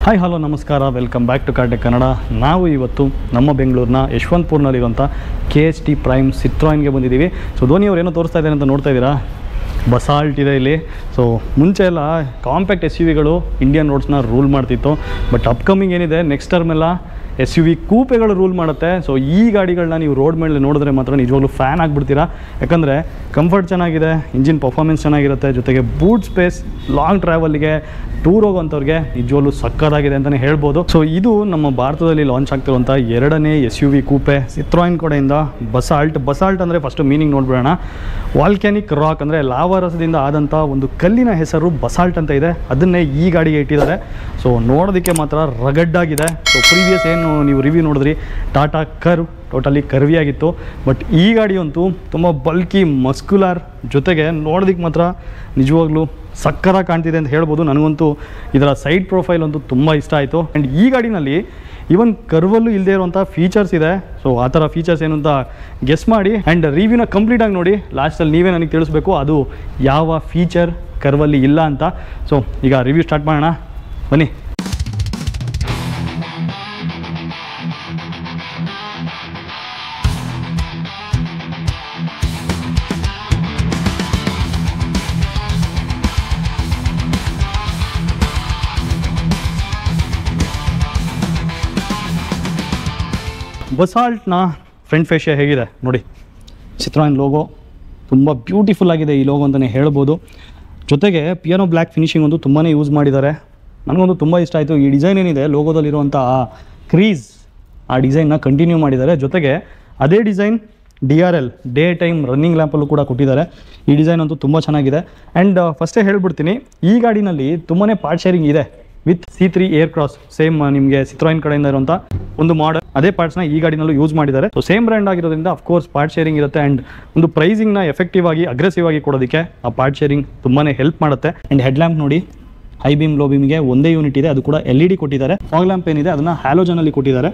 Hi hello ನಮಸ್ಕಾರ, welcome back to Cartech Kannada. ನಾವು ಇವತ್ತು ನಮ್ಮ ಬೆಂಗಳೂರಿನ ಯಶವಂತಪುರನಲ್ಲಿರುವಂಥ KST ಪ್ರೈಮ್ ಸಿಟ್ರಾಯಿನ್ಗೆ ಬಂದಿದ್ದೀವಿ. ಸೊ ಧೋನಿ ಅವ್ರು ಏನೋ ತೋರಿಸ್ತಾ ಇದ್ದಾರೆ ಅಂತ ನೋಡ್ತಾ ಇದ್ದೀರಾ, ಬಸಾಲ್ಟ್ ಇದೆ ಇಲ್ಲಿ. ಸೊ ಮುಂಚೆ ಎಲ್ಲ ಕಾಂಪ್ಯಾಕ್ಟ್ SUVಗಳು ಇಂಡಿಯನ್ ರೋಡ್ಸ್ನ ರೂಲ್ ಮಾಡ್ತಿತ್ತು. ಬಟ್ ಅಪ್ಕಮಿಂಗ್ ಏನಿದೆ, ನೆಕ್ಸ್ಟ್ ಟರ್ಮ್ ಎಲ್ಲ SUV ಕೂಪೆಗಳು ರೂಲ್ ಮಾಡುತ್ತೆ. ಸೊ ಈ ಗಾಡಿಗಳನ್ನ ನೀವು ರೋಡ್ ಮೇಲೆ ನೋಡಿದ್ರೆ ಮಾತ್ರ ನಿಜವಾಗ್ಲೂ ಫ್ಯಾನ್ ಆಗಿಬಿಡ್ತೀರಾ. ಯಾಕಂದರೆ ಕಂಫರ್ಟ್ ಚೆನ್ನಾಗಿದೆ, ಇಂಜಿನ್ ಪರ್ಫಾರ್ಮೆನ್ಸ್ ಚೆನ್ನಾಗಿರುತ್ತೆ, ಜೊತೆಗೆ ಬೂಟ್ ಸ್ಪೇಸ್, ಲಾಂಗ್ ಟ್ರಾವೆಲ್ಗೆ, ಟೂರ್ ಹೋಗೋಂಥವ್ರಿಗೆ ನಿಜವಾಗ್ಲೂ ಸಕ್ಕತ್ತಾಗಿದೆ ಅಂತಲೇ ಹೇಳ್ಬೋದು. ಸೊ ಇದು ನಮ್ಮ ಭಾರತದಲ್ಲಿ ಲಾಂಚ್ ಆಗ್ತಿರುವಂಥ ಎರಡನೇ SUV ಕೂಪೆ ಸಿಟ್ರಾಯಿನ್ ಕಡೆಯಿಂದ ಬಸಾಲ್ಟ್ ಅಂದರೆ ಫಸ್ಟು ಮೀನಿಂಗ್ ನೋಡ್ಬಿಡೋಣ. ವಾಲ್ಕ್ಯಾನಿಕ್ ರಾಕ್ ಅಂದರೆ ಲಾವಾರಸದಿಂದ ಆದಂಥ ಒಂದು ಕಲ್ಲಿನ ಹೆಸರು ಬಸಾಲ್ಟ್ ಅಂತ ಇದೆ, ಅದನ್ನೇ ಈ ಗಾಡಿಗೆ ಇಟ್ಟಿದ್ದಾರೆ. ಸೊ ನೋಡೋದಕ್ಕೆ ಮಾತ್ರ ರಗಡ್ಡಾಗಿದೆ. ಸೊ ಪ್ರೀವಿಯಸ್ ಏನು ನೀವು ರಿವ್ಯೂ ನೋಡಿದ್ರಿ, ಟಾಟಾ ಕರ್ವ್ ಟೋಟಲಿ ಕರ್ವಿಯಾಗಿತ್ತು. ಬಟ್ ಈ ಗಾಡಿಯಂತೂ ತುಂಬ ಬಲ್ಕಿ, ಮಸ್ಕ್ಯುಲರ್, ಜೊತೆಗೆ ನೋಡೋದಕ್ಕೆ ಮಾತ್ರ ನಿಜವಾಗ್ಲೂ ಸಕ್ಕತ್ತಾಗಿ ಕಾಣ್ತಿದೆ ಅಂತ ಹೇಳ್ಬೋದು. ನನಗಂತೂ ಇದರ ಸೈಡ್ ಪ್ರೊಫೈಲ್ ಅಂತೂ ತುಂಬ ಇಷ್ಟ ಆಯಿತು. ಆ್ಯಂಡ್ ಈ ಗಾಡಿನಲ್ಲಿ ಈವನ್ ಕರ್ವಲ್ಲೂ ಇಲ್ಲದೆ ಇರುವಂಥ ಫೀಚರ್ಸ್ ಇದೆ. ಸೊ ಆ ಥರ ಫೀಚರ್ಸ್ ಏನು ಅಂತ ಗೆಸ್ ಮಾಡಿ ಆ್ಯಂಡ್ ರಿವ್ಯೂನ ಕಂಪ್ಲೀಟಾಗಿ ನೋಡಿ. ಲಾಸ್ಟಲ್ಲಿ ನೀವೇ ನನಗೆ ತಿಳಿಸ್ಬೇಕು ಅದು ಯಾವ ಫೀಚರ್ ಕರ್ವಲ್ಲಿ ಇಲ್ಲ ಅಂತ. ಸೊ ಈಗ ರಿವ್ಯೂ ಸ್ಟಾರ್ಟ್ ಮಾಡೋಣ, ಬನ್ನಿ. ಬಸಾಲ್ಟ್ನ ಫ್ರಂಟ್ ಫೇಶಿಯಾ ಹೇಗಿದೆ ನೋಡಿ. ಸಿಟ್ರಾಯಿನ್ ಲೋಗೋ ತುಂಬ ಬ್ಯೂಟಿಫುಲ್ ಆಗಿದೆ ಈ ಲೋಗೋ ಅಂತಲೇ ಹೇಳ್ಬೋದು. ಜೊತೆಗೆ ಪಿಯಾನೋ ಬ್ಲ್ಯಾಕ್ ಫಿನಿಶಿಂಗ್ ಒಂದು ತುಂಬಾ ಯೂಸ್ ಮಾಡಿದ್ದಾರೆ. ನನಗೊಂದು ತುಂಬ ಇಷ್ಟ ಆಯಿತು. ಈ ಡಿಸೈನ್ ಏನಿದೆ ಲೋಗೋದಲ್ಲಿರುವಂಥ ಆ ಕ್ರೀಸ್, ಆ ಡಿಸೈನ್ನ ಕಂಟಿನ್ಯೂ ಮಾಡಿದ್ದಾರೆ. ಜೊತೆಗೆ ಅದೇ design DRL day time running ಲ್ಯಾಂಪಲ್ಲೂ ಕೂಡ ಕೊಟ್ಟಿದ್ದಾರೆ. ಈ ಡಿಸೈನ್ ಅಂತೂ ತುಂಬ ಚೆನ್ನಾಗಿದೆ. ಆ್ಯಂಡ್ ಫಸ್ಟೇ ಹೇಳ್ಬಿಡ್ತೀನಿ, ಈ ಗಾಡಿನಲ್ಲಿ ತುಂಬಾ ಪಾರ್ಟ್ ಶೇರಿಂಗ್ ಇದೆ with C3 air cross. Same ನಿಮಗೆ ಸಿಟ್ರಾಯಿನ್ ಕಡೆಯಿಂದ ಇರುವಂಥ ಒಂದು ಮಾಡೆಲ್, ಅದೇ ಪಾರ್ಟ್ಸ್ನ ಈ ಗಾಡಿನಲ್ಲೂ ಯೂಸ್ ಮಾಡಿದ್ದಾರೆ. ಸೊ ಸೇಮ್ ಬ್ರ್ಯಾಂಡ್ ಆಗಿರೋದ್ರಿಂದ ಅಫ್ಕೋರ್ಸ್ ಪಾರ್ಟ್ ಶೇರಿಂಗ್ ಇರುತ್ತೆ. ಆ್ಯಂಡ್ ಒಂದು ಪ್ರೈಸಿಂಗ್ನ ಎಫೆಕ್ಟಿವ್ ಆಗಿ, ಅಗ್ರೆಸಿವ್ ಆಗಿ ಕೊಡೋದಕ್ಕೆ ಆ ಪಾರ್ಟ್ ಶೇರಿಂಗ್ ತುಂಬಾ ಹೆಲ್ಪ್ ಮಾಡುತ್ತೆ. ಆ್ಯಂಡ್ ಹೆಡ್ ಲ್ಯಾಂಪ್ ನೋಡಿ, ಹೈ ಬೀಮ್ ಲೋ ಬೀಮ್ಗೆ ಒಂದೇ ಯೂನಿಟ್ ಇದೆ, ಅದು ಕೂಡ LED ಕೊಟ್ಟಿದ್ದಾರೆ. ಫಾಗ್ ಲ್ಯಾಂಪ್ ಏನಿದೆ ಅದನ್ನು ಹ್ಯಾಲೋಜನಲ್ಲಿ ಕೊಟ್ಟಿದ್ದಾರೆ.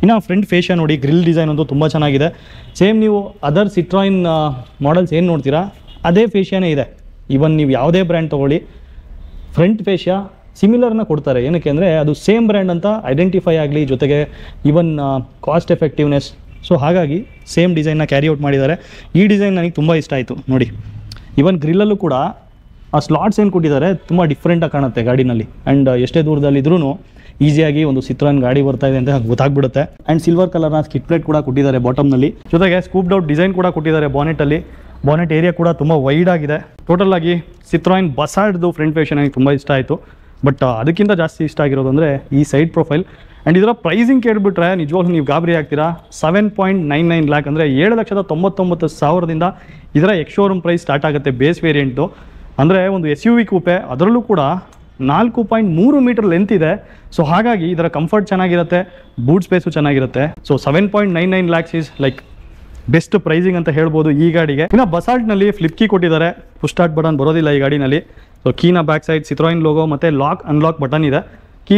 ಇನ್ನು ಫ್ರಂಟ್ ಫೇಶಿಯಾ ನೋಡಿ, ಗ್ರಿಲ್ ಡಿಸೈನ್ ಅಂತೂ ತುಂಬ ಚೆನ್ನಾಗಿದೆ. ಸೇಮ್ ನೀವು ಅದರ್ ಸಿಟ್ರಾಯಿನ್ ಮಾಡೆಲ್ಸ್ ಏನು ನೋಡ್ತೀರಾ ಅದೇ ಫೇಶಿಯಾನೇ ಇದೆ. ಈವನ್ ನೀವು ಯಾವುದೇ ಬ್ರ್ಯಾಂಡ್ ತೊಗೊಳ್ಳಿ, ಫ್ರಂಟ್ ಫೇಶಿಯಾ ಸಿಮಿಲರ್ನ ಕೊಡ್ತಾರೆ. ಏನಕ್ಕೆ ಅಂದರೆ ಅದು ಸೇಮ್ ಬ್ರ್ಯಾಂಡ್ ಅಂತ ಐಡೆಂಟಿಫೈ ಆಗಲಿ, ಜೊತೆಗೆ ಈವನ್ ಕಾಸ್ಟ್ ಎಫೆಕ್ಟಿವ್ನೆಸ್. ಸೊ ಹಾಗಾಗಿ ಸೇಮ್ ಡಿಸೈನ್ನ ಕ್ಯಾರಿ ಔಟ್ ಮಾಡಿದ್ದಾರೆ. ಈ ಡಿಸೈನ್ ನನಗೆ ತುಂಬ ಇಷ್ಟ ಆಯಿತು ನೋಡಿ. ಈವನ್ ಗ್ರಿಲ್ಲಲ್ಲೂ ಕೂಡ ಆ ಸ್ಲಾಟ್ಸ್ ಏನು ಕೊಟ್ಟಿದ್ದಾರೆ ತುಂಬ ಡಿಫ್ರೆಂಟಾಗಿ ಕಾಣುತ್ತೆ ಗಾಡಿನಲ್ಲಿ. ಆ್ಯಂಡ್ ಎಷ್ಟೇ ದೂರದಲ್ಲಿದ್ರೂ ಈಸಿಯಾಗಿ ಒಂದು ಸಿಟ್ರಾಯಿನ್ ಗಾಡಿ ಬರ್ತಾ ಇದೆ ಅಂತ ಗೊತ್ತಾಗ್ಬಿಡುತ್ತೆ. ಆ್ಯಂಡ್ ಸಿಲ್ವರ್ ಕಲರ್ನ ಸ್ಕಿಟ್ ಪ್ಲೇಟ್ ಕೂಡ ಕೊಟ್ಟಿದ್ದಾರೆ ಬಾಟಮ್ನಲ್ಲಿ. ಜೊತೆಗೆ ಸ್ಕೂಪ್ಡ್ ಔಟ್ ಡಿಸೈನ್ ಕೂಡ ಕೊಟ್ಟಿದ್ದಾರೆ ಬಾನೆಟಲ್ಲಿ. ಬಾನೆಟ್ ಏರಿಯಾ ಕೂಡ ತುಂಬ ವೈಡ್ ಆಗಿದೆ. ಟೋಟಲ್ ಆಗಿ ಸಿಟ್ರಾಯಿನ್ ಬಸಾಲ್ಟ್ದು ಫ್ರಂಟ್ ಫೇಶಿಯಾ ನನಗೆ ತುಂಬ ಇಷ್ಟ ಆಯಿತು. ಬಟ್ ಅದಕ್ಕಿಂತ ಜಾಸ್ತಿ ಇಷ್ಟ ಆಗಿರೋದು ಅಂದರೆ ಈ ಸೈಡ್ ಪ್ರೊಫೈಲ್. ಆ್ಯಂಡ್ ಇದರ ಪ್ರೈಸಿಂಗ್ ಕೇಳಿಬಿಟ್ರೆ ನಿಜವಾಗ್ಲೂ ನೀವು ಗಾಬರಿ ಆಗ್ತೀರಾ. 7.99 ಲ್ಯಾಕ್ ಅಂದರೆ 7,99,000ದಿಂದ ಇದರ ಎಕ್ಸ್-ಶೋರೂಮ್ ಪ್ರೈಸ್ ಸ್ಟಾರ್ಟ್ ಆಗುತ್ತೆ. ಬೇಸ್ ವೇರಿಯಂಟು ಅಂದರೆ ಒಂದು SUV ಕೂಪೆ, ಅದರಲ್ಲೂ ಕೂಡ 4.3 ಮೀಟರ್ ಲೆಂತ್ ಇದೆ. ಸೊ ಹಾಗಾಗಿ ಇದರ ಕಂಫರ್ಟ್ ಚೆನ್ನಾಗಿರುತ್ತೆ, ಬೂಟ್ ಸ್ಪೇಸು ಚೆನ್ನಾಗಿರುತ್ತೆ. So 7.99 lakhs is like best pricing ಅಂತ ಹೇಳ್ಬೋದು ಈ ಗಾಡಿಗೆ. ಇನ್ನು ಬಸಾಲ್ಟ್ನಲ್ಲಿ ಫ್ಲಿಪ್ ಕೀ ಕೊಟ್ಟಿದ್ದಾರೆ, ಪುಷ್ ಸ್ಟಾರ್ಟ್ ಬಟನ್ ಬರೋದಿಲ್ಲ ಈ ಗಾಡಿನಲ್ಲಿ. ಸೊ ಕೀನ ಬ್ಯಾಕ್ ಸೈಡ್ ಸಿಟ್ರಾಯಿನ್ ಲೋಗೋ ಮತ್ತು ಲಾಕ್ ಅನ್ಲಾಕ್ ಬಟನ್ ಇದೆ. ಕೀ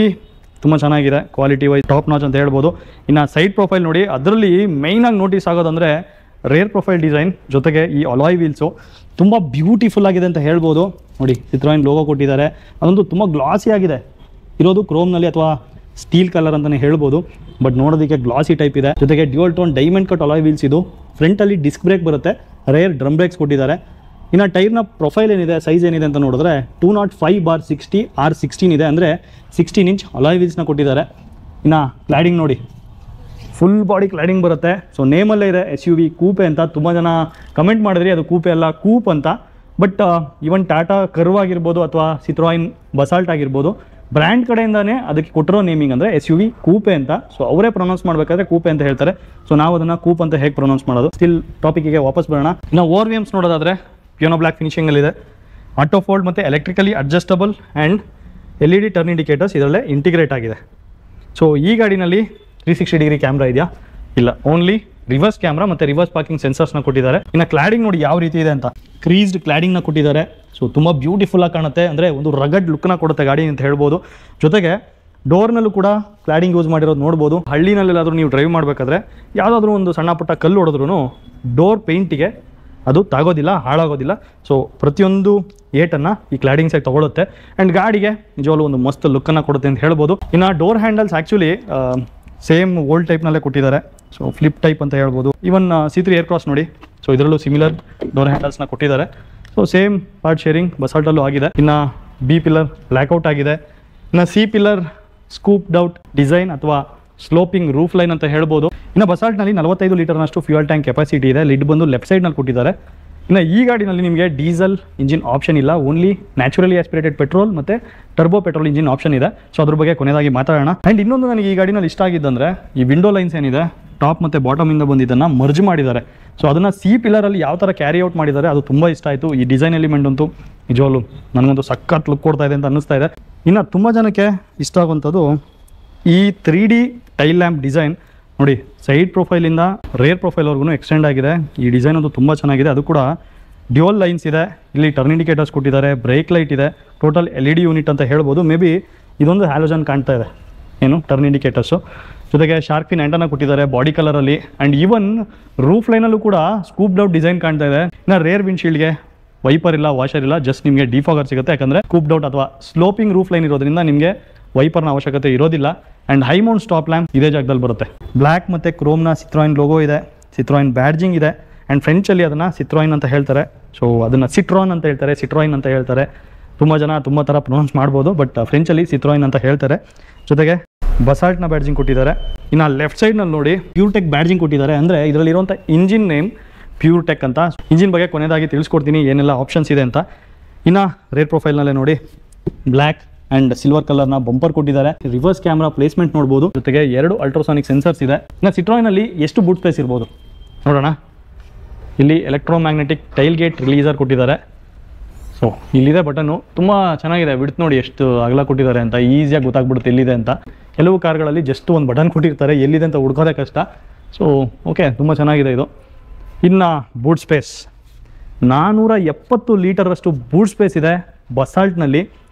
ತುಂಬ ಚೆನ್ನಾಗಿದೆ, ಕ್ವಾಲಿಟಿ ವೈಸ್ ಟಾಪ್ ನಾಚ್ ಅಂತ ಹೇಳ್ಬೋದು. ಇನ್ನು ಸೈಡ್ ಪ್ರೊಫೈಲ್ ನೋಡಿ, ಅದರಲ್ಲಿ ಮೇಯ್ನಾಗಿ ನೋಟಿಸ್ ಆಗೋದಂದರೆ ರೇರ್ ಪ್ರೊಫೈಲ್ ಡಿಸೈನ್, ಜೊತೆಗೆ ಈ ಅಲಾಯ್ ವೀಲ್ಸು ತುಂಬ ಬ್ಯೂಟಿಫುಲ್ ಆಗಿದೆ ಅಂತ ಹೇಳ್ಬೋದು. ನೋಡಿ ಸಿಟ್ರಾಯಿನ್ ಲೋಗೋ ಕೊಟ್ಟಿದ್ದಾರೆ, ಅದೊಂದು ತುಂಬ ಗ್ಲಾಸಿ ಆಗಿದೆ. ಇರೋದು ಕ್ರೋಮ್ನಲ್ಲಿ ಅಥವಾ ಸ್ಟೀಲ್ ಕಲರ್ ಅಂತಲೇ ಹೇಳ್ಬೋದು, ಬಟ್ ನೋಡೋದಕ್ಕೆ ಗ್ಲಾಸಿ ಟೈಪ್ ಇದೆ. ಜೊತೆಗೆ dual tone diamond cut alloy wheels ಇದು. ಫ್ರಂಟಲ್ಲಿ ಡಿಸ್ಕ್ ಬ್ರೇಕ್ ಬರುತ್ತೆ, ರೇರ್ ಡ್ರಮ್ ಬ್ರೇಕ್ಸ್ ಕೊಟ್ಟಿದ್ದಾರೆ. ಇನ್ನು ಟೈರ್ನ ಪ್ರೊಫೈಲ್ ಏನಿದೆ, ಸೈಜ್ ಏನಿದೆ ಅಂತ ನೋಡಿದ್ರೆ 205/60 R16 ಇದೆ, ಅಂದರೆ 16 ಇಂಚ್ ಅಲಾಯ್ ವೀಲ್ಸ್ನ ಕೊಟ್ಟಿದ್ದಾರೆ. ಇನ್ನು ಕ್ಲಾಡಿಂಗ್ ನೋಡಿ, ಫುಲ್ ಬಾಡಿ ಕ್ಲಾಡಿಂಗ್ ಬರುತ್ತೆ. ಸೊ ನೇಮಲ್ಲೇ ಇದೆ SUV ಕೂಪೆ ಅಂತ. ತುಂಬ ಜನ ಕಮೆಂಟ್ ಮಾಡಿದ್ರಿ ಅದು ಕೂಪೆ ಅಲ್ಲ, ಕೂಪ್ ಅಂತ. ಬಟ್ ಈವನ್ ಟಾಟಾ ಕರ್ವ್ ಆಗಿರ್ಬೋದು ಅಥವಾ ಸಿಟ್ರಾಯಿನ್ ಬಸಾಲ್ಟ್ ಆಗಿರ್ಬೋದು, ಬ್ರ್ಯಾಂಡ್ ಕಡೆಯಿಂದನೇ ಅದಕ್ಕೆ ಕೊಟ್ಟಿರೋ ನೇಮಿಂಗ್ ಅಂದರೆ SUV ಕೂಪೆ ಅಂತ. ಸೊ ಅವರೇ ಪ್ರೊನೌನ್ಸ್ ಮಾಡಬೇಕಾದ್ರೆ ಕೂಪೆ ಅಂತ ಹೇಳ್ತಾರೆ. ಸೊ ನಾವು ಅದನ್ನು ಕೂಪ್ ಅಂತ ಹೇಗೆ ಪ್ರೊನೌನ್ಸ್ ಮಾಡೋದು. ಸ್ಟಿಲ್ ಟಾಪಿಕ್ಗೆ ವಾಪಸ್ ಬರೋಣ. ಇನ್ನು ORVMs ನೋಡೋದಾದರೆ ಪಿಯಾನೋ ಬ್ಲ್ಯಾಕ್ ಫಿನಿಶಿಂಗಲ್ಲಿದೆ, ಆಟೋ ಫೋಲ್ಡ್ ಮತ್ತು electrically adjustable and LED turn indicators ಇದರಲ್ಲೇ ಇಂಟಿಗ್ರೇಟ್ ಆಗಿದೆ. ಸೊ ಈ ಗಾಡಿನಲ್ಲಿ 360 ಡಿಗ್ರಿ ಕ್ಯಾಮ್ರಾ ಇದೆಯಾ? ಇಲ್ಲ, ಓನ್ಲಿ ರಿವರ್ಸ್ ಕ್ಯಾಮ್ರಾ ಮತ್ತು ರಿವರ್ಸ್ ಪಾರ್ಕಿಂಗ್ ಸೆನ್ಸರ್ಸ್ನ ಕೊಟ್ಟಿದ್ದಾರೆ. ಇನ್ನು ಕ್ಲಾಡಿಂಗ್ ನೋಡಿ ಯಾವ ರೀತಿ ಇದೆ ಅಂತ, ಕ್ರೀಸ್ಡ್ ಕ್ಲಾಡಿಂಗ್ನ ಕೊಟ್ಟಿದ್ದಾರೆ. ಸೊ ತುಂಬ ಬ್ಯೂಟಿಫುಲ್ಲಾಗಿ ಕಾಣುತ್ತೆ, ಅಂದರೆ ಒಂದು ರಗಡ್ ಲುಕ್ನ ಕೊಡುತ್ತೆ ಗಾಡಿ ಅಂತ ಹೇಳ್ಬೋದು. ಜೊತೆಗೆ ಡೋರ್ನಲ್ಲೂ ಕೂಡ ಕ್ಲಾಡಿಂಗ್ ಯೂಸ್ ಮಾಡಿರೋದು ನೋಡ್ಬೋದು. ಹಳ್ಳಿನಲ್ಲೆಲ್ಲಾದರೂ ನೀವು ಡ್ರೈವ್ ಮಾಡಬೇಕಾದ್ರೆ ಯಾವುದಾದ್ರೂ ಒಂದು ಸಣ್ಣ ಪುಟ್ಟ ಕಲ್ಲು ಹೊಡೆದ್ರೂ ಡೋರ್ ಪೇಂಟಿಗೆ ಅದು ತಾಗೋದಿಲ್ಲ, ಹಾಳಾಗೋದಿಲ್ಲ. ಸೊ ಪ್ರತಿಯೊಂದು ಏಟನ್ನು ಈ ಕ್ಲಾಡಿಂಗ್ ಸೈಡ್ ತೊಗೊಳುತ್ತೆ ಆ್ಯಂಡ್ ಗಾಡಿಗೆ ನಿಜವಾಗ್ಲೂ ಒಂದು ಮಸ್ತ್ ಲುಕ್ಕನ್ನು ಕೊಡುತ್ತೆ ಅಂತ ಹೇಳ್ಬೋದು. ಇನ್ನು door handles actually same old ಟೈಪ್ನಲ್ಲೇ ಕೊಟ್ಟಿದ್ದಾರೆ. ಸೊ ಫ್ಲಿಪ್ ಟೈಪ್ ಅಂತ ಹೇಳ್ಬೋದು. ಇವನ್ C3 ಏರ್ ಕ್ರಾಸ್ ನೋಡಿ, ಸೊ ಇದರಲ್ಲೂ ಸಿಮಿಲರ್ ಡೋರ್ ಹ್ಯಾಂಡಲ್ಸ್ನ ಕೊಟ್ಟಿದ್ದಾರೆ. ಸೊ ಸೇಮ್ ಪಾರ್ಟ್ ಶೇರಿಂಗ್ ಬಸಾಲ್ಟಲ್ಲೂ ಆಗಿದೆ. ಇನ್ನು B ಪಿಲ್ಲರ್ ಬ್ಲ್ಯಾಕ್ಔಟ್ ಆಗಿದೆ. ಇನ್ನು C pillar scooped out design ಅಥವಾ ಸ್ಲೋಪಿಂಗ್ ರೂಫ್ ಲೈನ್ ಅಂತ ಹೇಳ್ಬೋದು. ಇನ್ನು ಬಸಾಲ್ಟ್ನಲ್ಲಿ 45 ಲೀಟರ್ನಷ್ಟು ಫ್ಯೂಯಲ್ ಟ್ಯಾಂಕ್ ಕೆಪಾಸಿಟಿ ಇದೆ. ಲಿಡ್ ಬಂದು ಲೆಫ್ಟ್ ಸೈಡ್ನಲ್ಲಿ ಕೊಟ್ಟಿದ್ದಾರೆ. ಇನ್ನು ಈ ಗಾಡಿನಲ್ಲಿ ನಿಮಗೆ ಡೀಸೆಲ್ ಇಂಜಿನ್ ಆಪ್ಷನ್ ಇಲ್ಲ, ಓನ್ಲಿ ನ್ಯಾಚುರಲಿ ಆಸ್ಪಿರೇಟೆಡ್ ಪೆಟ್ರೋಲ್ ಮತ್ತು ಟರ್ಬೋ ಪೆಟ್ರೋಲ್ ಇಂಜಿನ್ ಆಪ್ಷನ್ ಇದೆ. ಸೊ ಅದ್ರ ಬಗ್ಗೆ ಕೊನೆಯದಾಗಿ ಮಾತಾಡೋಣ. ಆ್ಯಂಡ್ ಇನ್ನೊಂದು ನನಗೆ ಈ ಗಾಡಿನಲ್ಲಿ ಇಷ್ಟ ಆಗಿದ್ದಂದರೆ ಈ ವಿಂಡೋ ಲೈನ್ಸ್ ಏನಿದೆ ಟಾಪ್ ಮತ್ತು ಬಾಟಮಿಂದ ಬಂದಿದ್ದನ್ನು ಮರ್ಜ್ ಮಾಡಿದ್ದಾರೆ. ಸೊ ಅದನ್ನು C ಪಿಲ್ಲರಲ್ಲಿ ಯಾವ ಥರ ಕ್ಯಾರಿ ಔಟ್ ಮಾಡಿದ್ದಾರೆ ಅದು ತುಂಬ ಇಷ್ಟ ಆಯಿತು. ಈ ಡಿಸೈನ್ ಎಲಿಮೆಂಟ್ ಅಂತೂ ನಿಜವಾಗ್ಲೂ ನನಗಂತೂ ಸಖತ್ ಲುಕ್ ಕೊಡ್ತಾ ಇದೆ ಅಂತ ಅನ್ನಿಸ್ತಾ ಇದೆ. ಇನ್ನು ತುಂಬ ಜನಕ್ಕೆ ಇಷ್ಟ ಆಗುವಂಥದ್ದು ಈ 3D ಟೈಲ್ ಲ್ಯಾಂಪ್ ಡಿಸೈನ್ ನೋಡಿ. ಸೈಡ್ ಪ್ರೊಫೈಲಿಂದ ರೇರ್ ಪ್ರೊಫೈಲ್ವರೆಗೂ ಎಕ್ಸ್ಟೆಂಡ್ ಆಗಿದೆ. ಈ ಡಿಸೈನ್ ಅದು ತುಂಬ ಚೆನ್ನಾಗಿದೆ. ಅದು ಕೂಡ ಡ್ಯುಯಲ್ ಲೈನ್ಸ್ ಇದೆ. ಇಲ್ಲಿ ಟರ್ನ್ ಇಂಡಿಕೇಟರ್ಸ್ ಕೊಟ್ಟಿದ್ದಾರೆ, ಬ್ರೇಕ್ ಲೈಟ್ ಇದೆ, ಟೋಟಲ್ LED ಯೂನಿಟ್ ಅಂತ ಹೇಳ್ಬೋದು. ಮೇ ಬಿ ಇದೊಂದು ಹ್ಯಾಲೋಜನ್ ಕಾಣ್ತಾ ಇದೆ ಏನು ಟರ್ನ್ ಇಂಡಿಕೇಟರ್ಸು. ಜೊತೆಗೆ ಶಾರ್ಕ್ ಫಿನ್ ಆ್ಯಂಟನ್ನ ಕೊಟ್ಟಿದ್ದಾರೆ ಬಾಡಿ ಕಲರಲ್ಲಿ. ಆ್ಯಂಡ್ ಈವನ್ ರೂಫ್ ಲೈನಲ್ಲೂ ಕೂಡ ಸ್ಕೂಪ್ಡ್ ಔಟ್ ಡಿಸೈನ್ ಕಾಣ್ತಾ ಇದೆ. ಇನ್ನು ರೇರ್ ವಿಂಡ್ಶೀಲ್ಡ್ಗೆ ವೈಪರ್ ಇಲ್ಲ, ವಾಷರ್ ಇಲ್ಲ, ಜಸ್ಟ್ ನಿಮಗೆ ಡಿಫಾಗರ್ ಸಿಗುತ್ತೆ. ಯಾಕಂದರೆ ಸ್ಕೂಪ್ಡ್ ಔಟ್ ಅಥವಾ ಸ್ಲೋಪಿಂಗ್ ರೂಫ್ ಲೈನ್ ಇರೋದ್ರಿಂದ ನಿಮಗೆ ವೈಪರ್ನ ಅವಶ್ಯಕತೆ ಇರೋದಿಲ್ಲ. And high Mount stop lamp ಇದೇ ಜಾಗದಲ್ಲಿ ಬರುತ್ತೆ. ಬ್ಲ್ಯಾಕ್ ಮತ್ತು ಕ್ರೋಮ್ನ ಸಿಟ್ರಾಯಿನ್ ಲೋಗೋ ಇದೆ, ಸಿಟ್ರಾಯಿನ್ ಬ್ಯಾಡ್ಜಿಂಗ್ ಇದೆ. ಆ್ಯಂಡ್ ಫ್ರೆಂಚಲ್ಲಿ ಅದನ್ನು ಸಿಟ್ರಾಯಿನ್ ಅಂತ ಹೇಳ್ತಾರೆ. ಸೊ ಅದನ್ನು ಸಿಟ್ರಾನ್ ಅಂತ ಹೇಳ್ತಾರೆ, ಸಿಟ್ರಾಯಿನ್ ಅಂತ ಹೇಳ್ತಾರೆ. ತುಂಬ ಜನ ತುಂಬ ಥರ ಪ್ರೊನೌನ್ಸ್ ಮಾಡ್ಬೋದು, ಬಟ್ ಫ್ರೆಂಚಲ್ಲಿ ಸಿಟ್ರಾಯಿನ್ ಅಂತ ಹೇಳ್ತಾರೆ. ಜೊತೆಗೆ ಬಸಾಲ್ಟ್ನ ಬ್ಯಾಡ್ಜಿಂಗ್ ಕೊಟ್ಟಿದ್ದಾರೆ. ಇನ್ನು ಲೆಫ್ಟ್ ಸೈಡ್ನಲ್ಲಿ ನೋಡಿ ಪ್ಯೂರ್ಟೆಕ್ ಬ್ಯಾಡ್ಜಿಂಗ್ ಕೊಟ್ಟಿದ್ದಾರೆ. ಅಂದರೆ ಇದರಲ್ಲಿರುವಂಥ ಇಂಜಿನ್ ನೇಮ್ ಪ್ಯೂರ್ಟೆಕ್ ಅಂತ. ಇಂಜಿನ್ ಬಗ್ಗೆ ಕೊನೆಯದಾಗಿ ತಿಳಿಸ್ಕೊಡ್ತೀನಿ ಏನೆಲ್ಲ ಆಪ್ಷನ್ಸ್ ಇದೆ ಅಂತ. ಇನ್ನು ರೇರ್ ಪ್ರೊಫೈಲ್ನಲ್ಲೇ ನೋಡಿ ಬ್ಲ್ಯಾಕ್ ಆ್ಯಂಡ್ ಸಿಲ್ವರ್ ಕಲರ್ನ ಬಂಪರ್ ಕೊಟ್ಟಿದ್ದಾರೆ. ರಿವರ್ಸ್ ಕ್ಯಾಮ್ರಾ ಪ್ಲೇಸ್ಮೆಂಟ್ ನೋಡ್ಬೋದು. ಜೊತೆಗೆ 2 ಅಲ್ಟ್ರಾಸಾನಿಕ್ ಸೆನ್ಸರ್ಸ್ ಇದೆ. ಇನ್ನು ಸಿಟ್ರಾಯಿನಲ್ಲಿ ಎಷ್ಟು ಬೂಟ್ ಸ್ಪೇಸ್ ಇರ್ಬೋದು ನೋಡೋಣ. ಇಲ್ಲಿ ಎಲೆಕ್ಟ್ರೋಮ್ಯಾಗ್ನೆಟಿಕ್ ಟೈಲ್ ಗೇಟ್ ರಿಲೀಸರ್ ಕೊಟ್ಟಿದ್ದಾರೆ. ಸೊ ಇಲ್ಲಿದೆ ಬಟನ್ನು, ತುಂಬ ಚೆನ್ನಾಗಿದೆ. ಬಿಡ್ತು ನೋಡಿ ಎಷ್ಟು ಅಗಲ ಕೊಟ್ಟಿದ್ದಾರೆ ಅಂತ, ಈಸಿಯಾಗಿ ಗೊತ್ತಾಗ್ಬಿಡುತ್ತೆ ಎಲ್ಲಿದೆ ಅಂತ. ಕೆಲವು ಕಾರ್ಗಳಲ್ಲಿ ಜಸ್ಟ್ ಒಂದು ಬಟನ್ ಕೊಟ್ಟಿರ್ತಾರೆ, ಎಲ್ಲಿದೆ ಅಂತ ಹುಡ್ಕೋದೇ ಕಷ್ಟ. ಸೊ ಓಕೆ, ತುಂಬ ಚೆನ್ನಾಗಿದೆ ಇದು. ಇನ್ನು ಬೂಟ್ ಸ್ಪೇಸ್ 470 ಲೀಟರಷ್ಟು ಬೂಟ್ ಸ್ಪೇಸ್ ಇದೆ ಬಸಾಲ್ಟ್ನಲ್ಲಿ.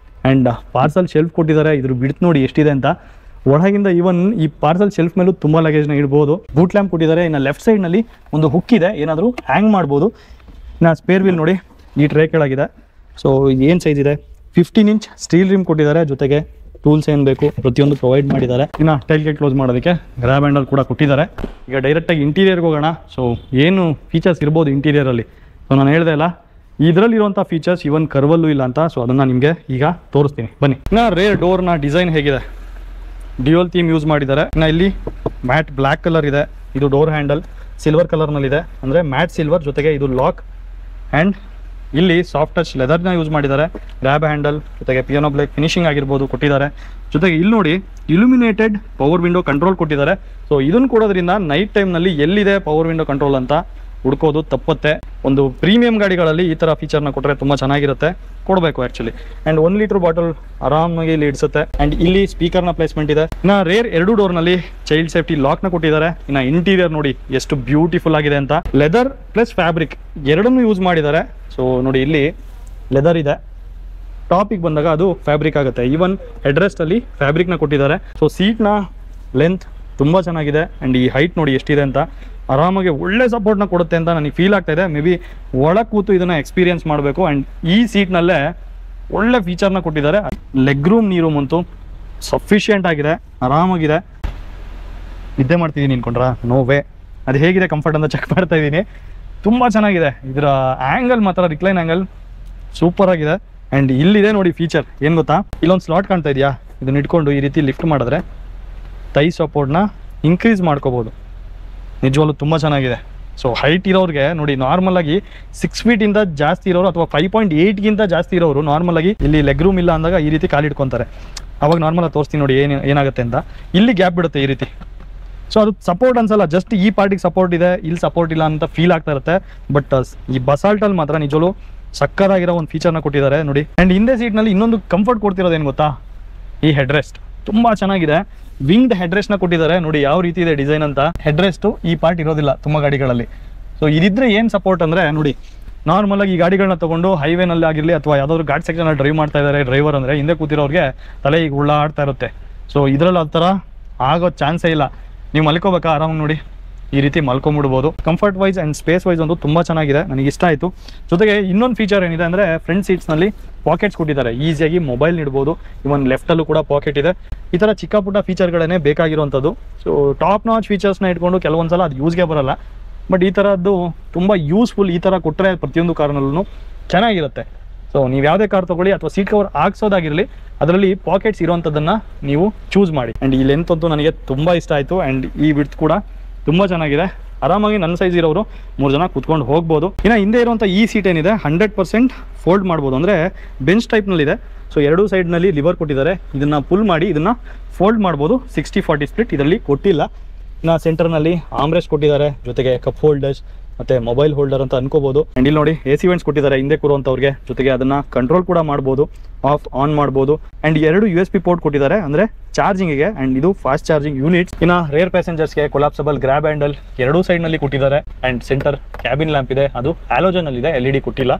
ಆ್ಯಂಡ್ ಪಾರ್ಸಲ್ ಶೆಲ್ಫ್ ಕೊಟ್ಟಿದ್ದಾರೆ. ಇದ್ರ ಬಿಡ್ತು ನೋಡಿ ಎಷ್ಟಿದೆ ಅಂತ. ಒಳಗಿಂದ ಈವನ್ ಈ ಪಾರ್ಸಲ್ ಶೆಲ್ಫ್ ಮೇಲೂ ತುಂಬ ಲಗೇಜ್ನ ಇಡ್ಬೋದು. ಬೂಟ್ ಲ್ಯಾಂಪ್ ಕೊಟ್ಟಿದ್ದಾರೆ. ಇನ್ನು ಲೆಫ್ಟ್ ಸೈಡ್ನಲ್ಲಿ ಒಂದು ಹುಕ್ ಇದೆ, ಏನಾದರೂ ಹ್ಯಾಂಗ್ ಮಾಡ್ಬೋದು. ಇನ್ನು ಸ್ಪೇರ್ ವೀಲ್ ನೋಡಿ ಈ ಟ್ರೇ ಕೆಳಗಿದೆ. ಸೊ ಏನು ಸೈಜ್ ಇದೆ 15 ಇಂಚ್ ಸ್ಟೀಲ್ ರಿಮ್ ಕೊಟ್ಟಿದ್ದಾರೆ. ಜೊತೆಗೆ ಟೂಲ್ಸ್ ಏನು ಬೇಕು ಪ್ರತಿಯೊಂದು ಪ್ರೊವೈಡ್ ಮಾಡಿದ್ದಾರೆ. ಇನ್ನು ಟೈಲ್ ಗೇಟ್ ಕ್ಲೋಸ್ ಮಾಡೋದಕ್ಕೆ ಗ್ರ್ಯಾಬ್ ಹ್ಯಾಂಡಲ್ ಕೂಡ ಕೊಟ್ಟಿದ್ದಾರೆ. ಈಗ ಡೈರೆಕ್ಟಾಗಿ ಇಂಟೀರಿಯರ್ಗೆ ಹೋಗೋಣ. ಸೊ ಏನು ಫೀಚರ್ಸ್ ಇರ್ಬೋದು ಇಂಟೀರಿಯರಲ್ಲಿ. ಸೊ ನಾನು ಹೇಳ್ದೆ ಅಲ್ಲ, ಇದರಲ್ಲಿರುವಂಥ ಫೀಚರ್ಸ್ ಇವನ್ ಕರ್ವಲ್ಲೂ ಇಲ್ಲ ಅಂತ. ಸೊ ಅದನ್ನು ನಿಮಗೆ ಈಗ ತೋರಿಸ್ತೀನಿ ಬನ್ನಿ. ಇನ್ನು ರೇರ್ ಡೋರ್ನ ಡಿಸೈನ್ ಹೇಗಿದೆ, ಡ್ಯುಯಲ್ ಥೀಮ್ ಯೂಸ್ ಮಾಡಿದ್ದಾರೆ. ಇನ್ನು ಇಲ್ಲಿ ಮ್ಯಾಟ್ ಬ್ಲ್ಯಾಕ್ ಕಲರ್ ಇದೆ. ಇದು ಡೋರ್ ಹ್ಯಾಂಡಲ್ ಸಿಲ್ವರ್ ಕಲರ್ನಲ್ಲಿದೆ, ಅಂದರೆ ಮ್ಯಾಟ್ ಸಿಲ್ವರ್. ಜೊತೆಗೆ ಇದು ಲಾಕ್. ಆ್ಯಂಡ್ ಇಲ್ಲಿ ಸಾಫ್ಟ್ ಟಚ್ ಲೆದರ್ನ ಯೂಸ್ ಮಾಡಿದ್ದಾರೆ. ಗ್ರ್ಯಾಬ್ ಹ್ಯಾಂಡಲ್ ಜೊತೆಗೆ ಪಿಯಾನೋ ಬ್ಲೇಕ್ ಫಿನಿಶಿಂಗ್ ಆಗಿರ್ಬೋದು ಕೊಟ್ಟಿದ್ದಾರೆ. ಜೊತೆಗೆ ಇಲ್ಲಿ ನೋಡಿ ಇಲ್ಯುಮಿನೇಟೆಡ್ ಪವರ್ ವಿಂಡೋ ಕಂಟ್ರೋಲ್ ಕೊಟ್ಟಿದ್ದಾರೆ. ಸೊ ಇದನ್ನು ಕೊಡೋದ್ರಿಂದ ನೈಟ್ ಟೈಮ್ನಲ್ಲಿ ಎಲ್ಲಿದೆ ಪವರ್ ವಿಂಡೋ ಕಂಟ್ರೋಲ್ ಅಂತ ಹುಡ್ಕೋದು ತಪ್ಪುತ್ತೆ. ಒಂದು ಪ್ರೀಮಿಯಂ ಗಾಡಿಗಳಲ್ಲಿ ಈ ಥರ ಫೀಚರ್ನ ಕೊಟ್ಟರೆ ತುಂಬ ಚೆನ್ನಾಗಿರುತ್ತೆ, ಕೊಡಬೇಕು ಆ್ಯಕ್ಚುಲಿ. ಆ್ಯಂಡ್ 1 ಲೀಟರ್ ಬಾಟಲ್ ಆರಾಮಾಗಿ ಇಲ್ಲಿ ಇಡಿಸುತ್ತೆ. ಆ್ಯಂಡ್ ಇಲ್ಲಿ ಸ್ಪೀಕರ್ನ ಪ್ಲೇಸ್ಮೆಂಟ್ ಇದೆ. ಇನ್ನು ರೇರ್ 2 ಡೋರ್ನಲ್ಲಿ ಚೈಲ್ಡ್ ಸೇಫ್ಟಿ ಲಾಕ್ನ ಕೊಟ್ಟಿದ್ದಾರೆ. ಇನ್ನು ಇಂಟೀರಿಯರ್ ನೋಡಿ ಎಷ್ಟು ಬ್ಯೂಟಿಫುಲ್ ಆಗಿದೆ ಅಂತ. ಲೆದರ್ ಪ್ಲಸ್ ಫ್ಯಾಬ್ರಿಕ್ ಎರಡನ್ನೂ ಯೂಸ್ ಮಾಡಿದ್ದಾರೆ. ಸೊ ನೋಡಿ ಇಲ್ಲಿ ಲೆದರ್ ಇದೆ, ಟಾಪಿಗೆ ಬಂದಾಗ ಅದು ಫ್ಯಾಬ್ರಿಕ್ ಆಗುತ್ತೆ. ಈವನ್ ಹೆಡ್ರೆಸ್ಟಲ್ಲಿ ಫ್ಯಾಬ್ರಿಕ್ನ ಕೊಟ್ಟಿದ್ದಾರೆ. ಸೊ ಸೀಟ್ನ ಲೆಂತ್ ತುಂಬ ಚೆನ್ನಾಗಿದೆ. ಆ್ಯಂಡ್ ಈ ಹೈಟ್ ನೋಡಿ ಎಷ್ಟಿದೆ ಅಂತ. ಆರಾಮಾಗಿ ಒಳ್ಳೆ ಸಪೋರ್ಟ್ನ ಕೊಡುತ್ತೆ ಅಂತ ನನಗೆ ಫೀಲ್ ಆಗ್ತಾ ಇದೆ. ಮೇ ಬಿ ಒಳಗೆ ಕೂತು ಇದನ್ನು ಎಕ್ಸ್ಪೀರಿಯನ್ಸ್ ಮಾಡಬೇಕು. ಆ್ಯಂಡ್ ಈ ಸೀಟ್ನಲ್ಲೇ ಒಳ್ಳೆ ಫೀಚರ್ನ ಕೊಟ್ಟಿದ್ದಾರೆ. ಲೆಗ್ ರೂಮ್ ನೀ ರೂಮ್ ಅಂತೂ ಸಫಿಷಿಯೆಂಟ್ ಆಗಿದೆ, ಆರಾಮಾಗಿದೆ. ನಿದ್ದೆ ಮಾಡ್ತಿದ್ದೀನಿ ನಿನ್ಕೊಂಡ್ರಾ? No way. ಅದು ಹೇಗಿದೆ ಕಂಫರ್ಟ್ ಅಂತ ಚೆಕ್ ಮಾಡ್ತಾ ಇದ್ದೀನಿ. ತುಂಬ ಚೆನ್ನಾಗಿದೆ. ಇದರ ಆ್ಯಂಗಲ್ ಮಾತ್ರ ರಿಕ್ಲೈನ್ ಆ್ಯಂಗಲ್ ಸೂಪರ್ ಆಗಿದೆ. ಆ್ಯಂಡ್ ಇಲ್ಲಿದೆ ನೋಡಿ ಫೀಚರ್ ಏನು ಗೊತ್ತಾ, ಇಲ್ಲೊಂದು ಸ್ಲಾಟ್ ಕಾಣ್ತಾ ಇದೆಯಾ, ಇದನ್ನ ಇಟ್ಕೊಂಡು ಈ ರೀತಿ ಲಿಫ್ಟ್ ಮಾಡಿದ್ರೆ ಥೈ ಸಪೋರ್ಟ್ನ ಇನ್ಕ್ರೀಸ್ ಮಾಡ್ಕೋಬೋದು. ನಿಜವಾಗ್ಲೂ ತುಂಬ ಚೆನ್ನಾಗಿದೆ. ಸೊ ಹೈಟ್ ಇರೋರಿಗೆ ನೋಡಿ, ನಾರ್ಮಲಾಗಿ 6 ಫೀಟಿಂದ ಜಾಸ್ತಿ ಇರೋರು ಅಥವಾ 5.8ಗಿಂತ ಜಾಸ್ತಿ ಇರೋರು ನಾರ್ಮಲಾಗಿ ಇಲ್ಲಿ ಲೆಗ್ ರೂಮ್ ಇಲ್ಲ ಅಂದಾಗ ಈ ರೀತಿ ಕಾಲು ಇಟ್ಕೊತಾರೆ. ಅವಾಗ ನಾರ್ಮಲಾಗಿ ತೋರಿಸ್ತೀನಿ ನೋಡಿ ಏನಾಗುತ್ತೆ ಅಂತ. ಇಲ್ಲಿ ಗ್ಯಾಪ್ ಬಿಡುತ್ತೆ ಈ ರೀತಿ. ಸೊ ಅದು ಸಪೋರ್ಟ್ ಅನ್ಸಲ್ಲ, ಜಸ್ಟ್ ಈ ಪಾರ್ಟಿಗೆ ಸಪೋರ್ಟ್ ಇದೆ, ಇಲ್ಲಿ ಸಪೋರ್ಟ್ ಇಲ್ಲ ಅಂತ ಫೀಲ್ ಆಗ್ತಾ ಇರುತ್ತೆ. ಬಟ್ ಈ ಬಸಾಲ್ಟಲ್ಲಿ ಮಾತ್ರ ನಿಜವೂ ಸಕ್ಕತ್ತಾಗಿರೋ ಒಂದು ಫೀಚರ್ನ ಕೊಟ್ಟಿದ್ದಾರೆ ನೋಡಿ. ಆ್ಯಂಡ್ ಹಿಂದೆ ಸೀಟ್ನಲ್ಲಿ ಇನ್ನೊಂದು ಕಂಫರ್ಟ್ ಕೊಡ್ತಿರೋದೇನು ಗೊತ್ತಾ, ಈ ಹೆಡ್ರೆಸ್ಟ್ ತುಂಬ ಚೆನ್ನಾಗಿದೆ. ವಿಂಗ್ಡ್ ಹೆಡ್ರೆಸ್ಟ್ನ ಕೊಟ್ಟಿದ್ದಾರೆ ನೋಡಿ, ಯಾವ ರೀತಿ ಇದೆ ಡಿಸೈನ್ ಅಂತ. ಹೆಡ್ರೆಸ್ಟು ಈ ಪಾರ್ಟ್ ಇರೋದಿಲ್ಲ ತುಂಬ ಗಾಡಿಗಳಲ್ಲಿ. ಸೊ ಇದಿದ್ರೆ ಏನು ಸಪೋರ್ಟ್ ಅಂದರೆ ನೋಡಿ, ನಾರ್ಮಲಾಗಿ ಈ ಗಾಡಿಗಳನ್ನ ತೊಗೊಂಡು ಹೈವೇನಲ್ಲಿ ಆಗಿರಲಿ ಅಥವಾ ಯಾವುದಾದ್ರು ಘಾಟ್ ಸೆಕ್ಷನಲ್ಲಿ ಡ್ರೈವ್ ಮಾಡ್ತಾ ಇದ್ದಾರೆ ಡ್ರೈವರ್ ಅಂದರೆ, ಹಿಂದೆ ಕೂತಿರೋರಿಗೆ ತಲೆ ಈಗ ಉಳ್ಳಾಡ್ತಾ ಇರುತ್ತೆ. ಸೊ ಇದರಲ್ಲಿ ಆ ಥರ ಆಗೋ ಚಾನ್ಸೇ ಇಲ್ಲ. ನೀವು ಮಲ್ಕೋಬೇಕಾ ಆರಾಮಾಗಿ ನೋಡಿ, ಈ ರೀತಿ ಮಲ್ಕೊಂಡ್ಬಿಡ್ಬೋದು. Comfort wise and space wise ಒಂದು ತುಂಬ ಚೆನ್ನಾಗಿದೆ, ನನಗೆ ಇಷ್ಟ ಆಯಿತು. ಜೊತೆಗೆ ಇನ್ನೊಂದು ಫೀಚರ್ ಏನಿದೆ ಅಂದರೆ ಫ್ರಂಟ್ ಸೀಟ್ಸ್ನಲ್ಲಿ ಪಾಕೆಟ್ಸ್ ಕೊಟ್ಟಿದ್ದಾರೆ, ಈಸಿಯಾಗಿ ಮೊಬೈಲ್ ಇಡ್ಬೋದು. ಇವನ್ ಲೆಫ್ಟಲ್ಲೂ ಕೂಡ ಪಾಕೆಟ್ ಇದೆ. ಈ ಥರ ಚಿಕ್ಕ ಪುಟ್ಟ ಫೀಚರ್ಗಳೇ ಬೇಕಾಗಿರುವಂಥದ್ದು. ಸೊ ಟಾಪ್ ನಾಚ್ ಫೀಚರ್ಸ್ನ ಇಟ್ಕೊಂಡು ಕೆಲವೊಂದು ಸಲ ಅದು ಯೂಸ್ಗೆ ಬರಲ್ಲ, ಬಟ್ ಈ ಥರದ್ದು ತುಂಬ ಯೂಸ್ಫುಲ್. ಈ ಥರ ಕೊಟ್ಟರೆ ಪ್ರತಿಯೊಂದು ಕಾರ್ನಲ್ಲೂ ಚೆನ್ನಾಗಿರುತ್ತೆ. ಸೊ ನೀವು ಯಾವುದೇ ಕಾರ್ ತೊಗೊಳ್ಳಿ ಅಥವಾ ಸೀಟ್ ಕವರ್ ಹಾಕ್ಸೋದಾಗಿರಲಿ, ಅದರಲ್ಲಿ ಪಾಕೆಟ್ಸ್ ಇರೋವಂಥದ್ದನ್ನು ನೀವು ಚೂಸ್ ಮಾಡಿ. ಆ್ಯಂಡ್ ಈ ಲೆಂತ್ ಅಂತೂ ನನಗೆ ತುಂಬ ಇಷ್ಟ ಆಯಿತು. ಆ್ಯಂಡ್ ಈ ವಿಡ್ತ್ ಕೂಡ ತುಂಬ ಚೆನ್ನಾಗಿದೆ. ಆರಾಮಾಗಿ ನನ್ನ ಸೈಜ್ ಇರೋರು 3 ಜನ ಕೂತ್ಕೊಂಡು ಹೋಗ್ಬೋದು. ಇನ್ನು ಹಿಂದೆ ಇರುವಂಥ ಈ ಸೀಟ್ ಏನಿದೆ 100% ಫೋಲ್ಡ್ ಮಾಡ್ಬೋದು, ಅಂದರೆ ಬೆಂಚ್ ಟೈಪ್ನಲ್ಲಿದೆ. ಸೊ ಎರಡೂ ಸೈಡ್ನಲ್ಲಿ ಲಿವರ್ ಕೊಟ್ಟಿದ್ದಾರೆ, ಇದನ್ನು ಪುಲ್ ಮಾಡಿ ಇದನ್ನು ಫೋಲ್ಡ್ ಮಾಡ್ಬೋದು. 60-40 ಸ್ಪ್ಲಿಟ್ ಇದರಲ್ಲಿ ಕೊಟ್ಟಿಲ್ಲ. ಇನ್ನು ಸೆಂಟರ್ನಲ್ಲಿ ಆಮ್ರೆಸ್ಟ್ ಕೊಟ್ಟಿದ್ದಾರೆ, ಜೊತೆಗೆ ಕಪ್ ಹೋಲ್ಡರ್ಸ್ ಮತ್ತು ಮೊಬೈಲ್ ಹೋಲ್ಡರ್ ಅಂತ ಅನ್ಕೋಬೋದು. ಆ್ಯಂಡ್ ಇಲ್ಲಿ ನೋಡಿ AC ವೆಂಟ್ಸ್ ಕೊಟ್ಟಿದ್ದಾರೆ ಹಿಂದೆ ಕೂರುವಂಥವ್ರಿಗೆ, ಜೊತೆಗೆ ಅದನ್ನು ಕಂಟ್ರೋಲ್ ಕೂಡ ಮಾಡ್ಬೋದು, ಆಫ್ ಆನ್ ಮಾಡ್ಬೋದು. ಆ್ಯಂಡ್ 2 USB ಪೋರ್ಟ್ ಕೊಟ್ಟಿದ್ದಾರೆ, ಅಂದರೆ ಚಾರ್ಜಿಂಗಿಗೆ. ಆ್ಯಂಡ್ ಇದು ಫಾಸ್ಟ್ ಚಾರ್ಜಿಂಗ್ ಯೂನಿಟ್ಸ್. ಇನ್ನು ರೇರ್ ಪ್ಯಾಸೆಂಜರ್ಸ್ಗೆ ಕೊಲಾಪ್ಸಬಲ್ ಗ್ರ್ಯಾಬ್ ಹ್ಯಾಂಡಲ್ ಎರಡೂ ಸೈಡ್ನಲ್ಲಿ ಕೊಟ್ಟಿದ್ದಾರೆ. ಆ್ಯಂಡ್ ಸೆಂಟರ್ ಕ್ಯಾಬಿನ್ ಲ್ಯಾಂಪ್ ಇದೆ, ಅದು ಹ್ಯಾಲೋಜನಲ್ಲಿದೆ, LED ಕೊಟ್ಟಿಲ್ಲ.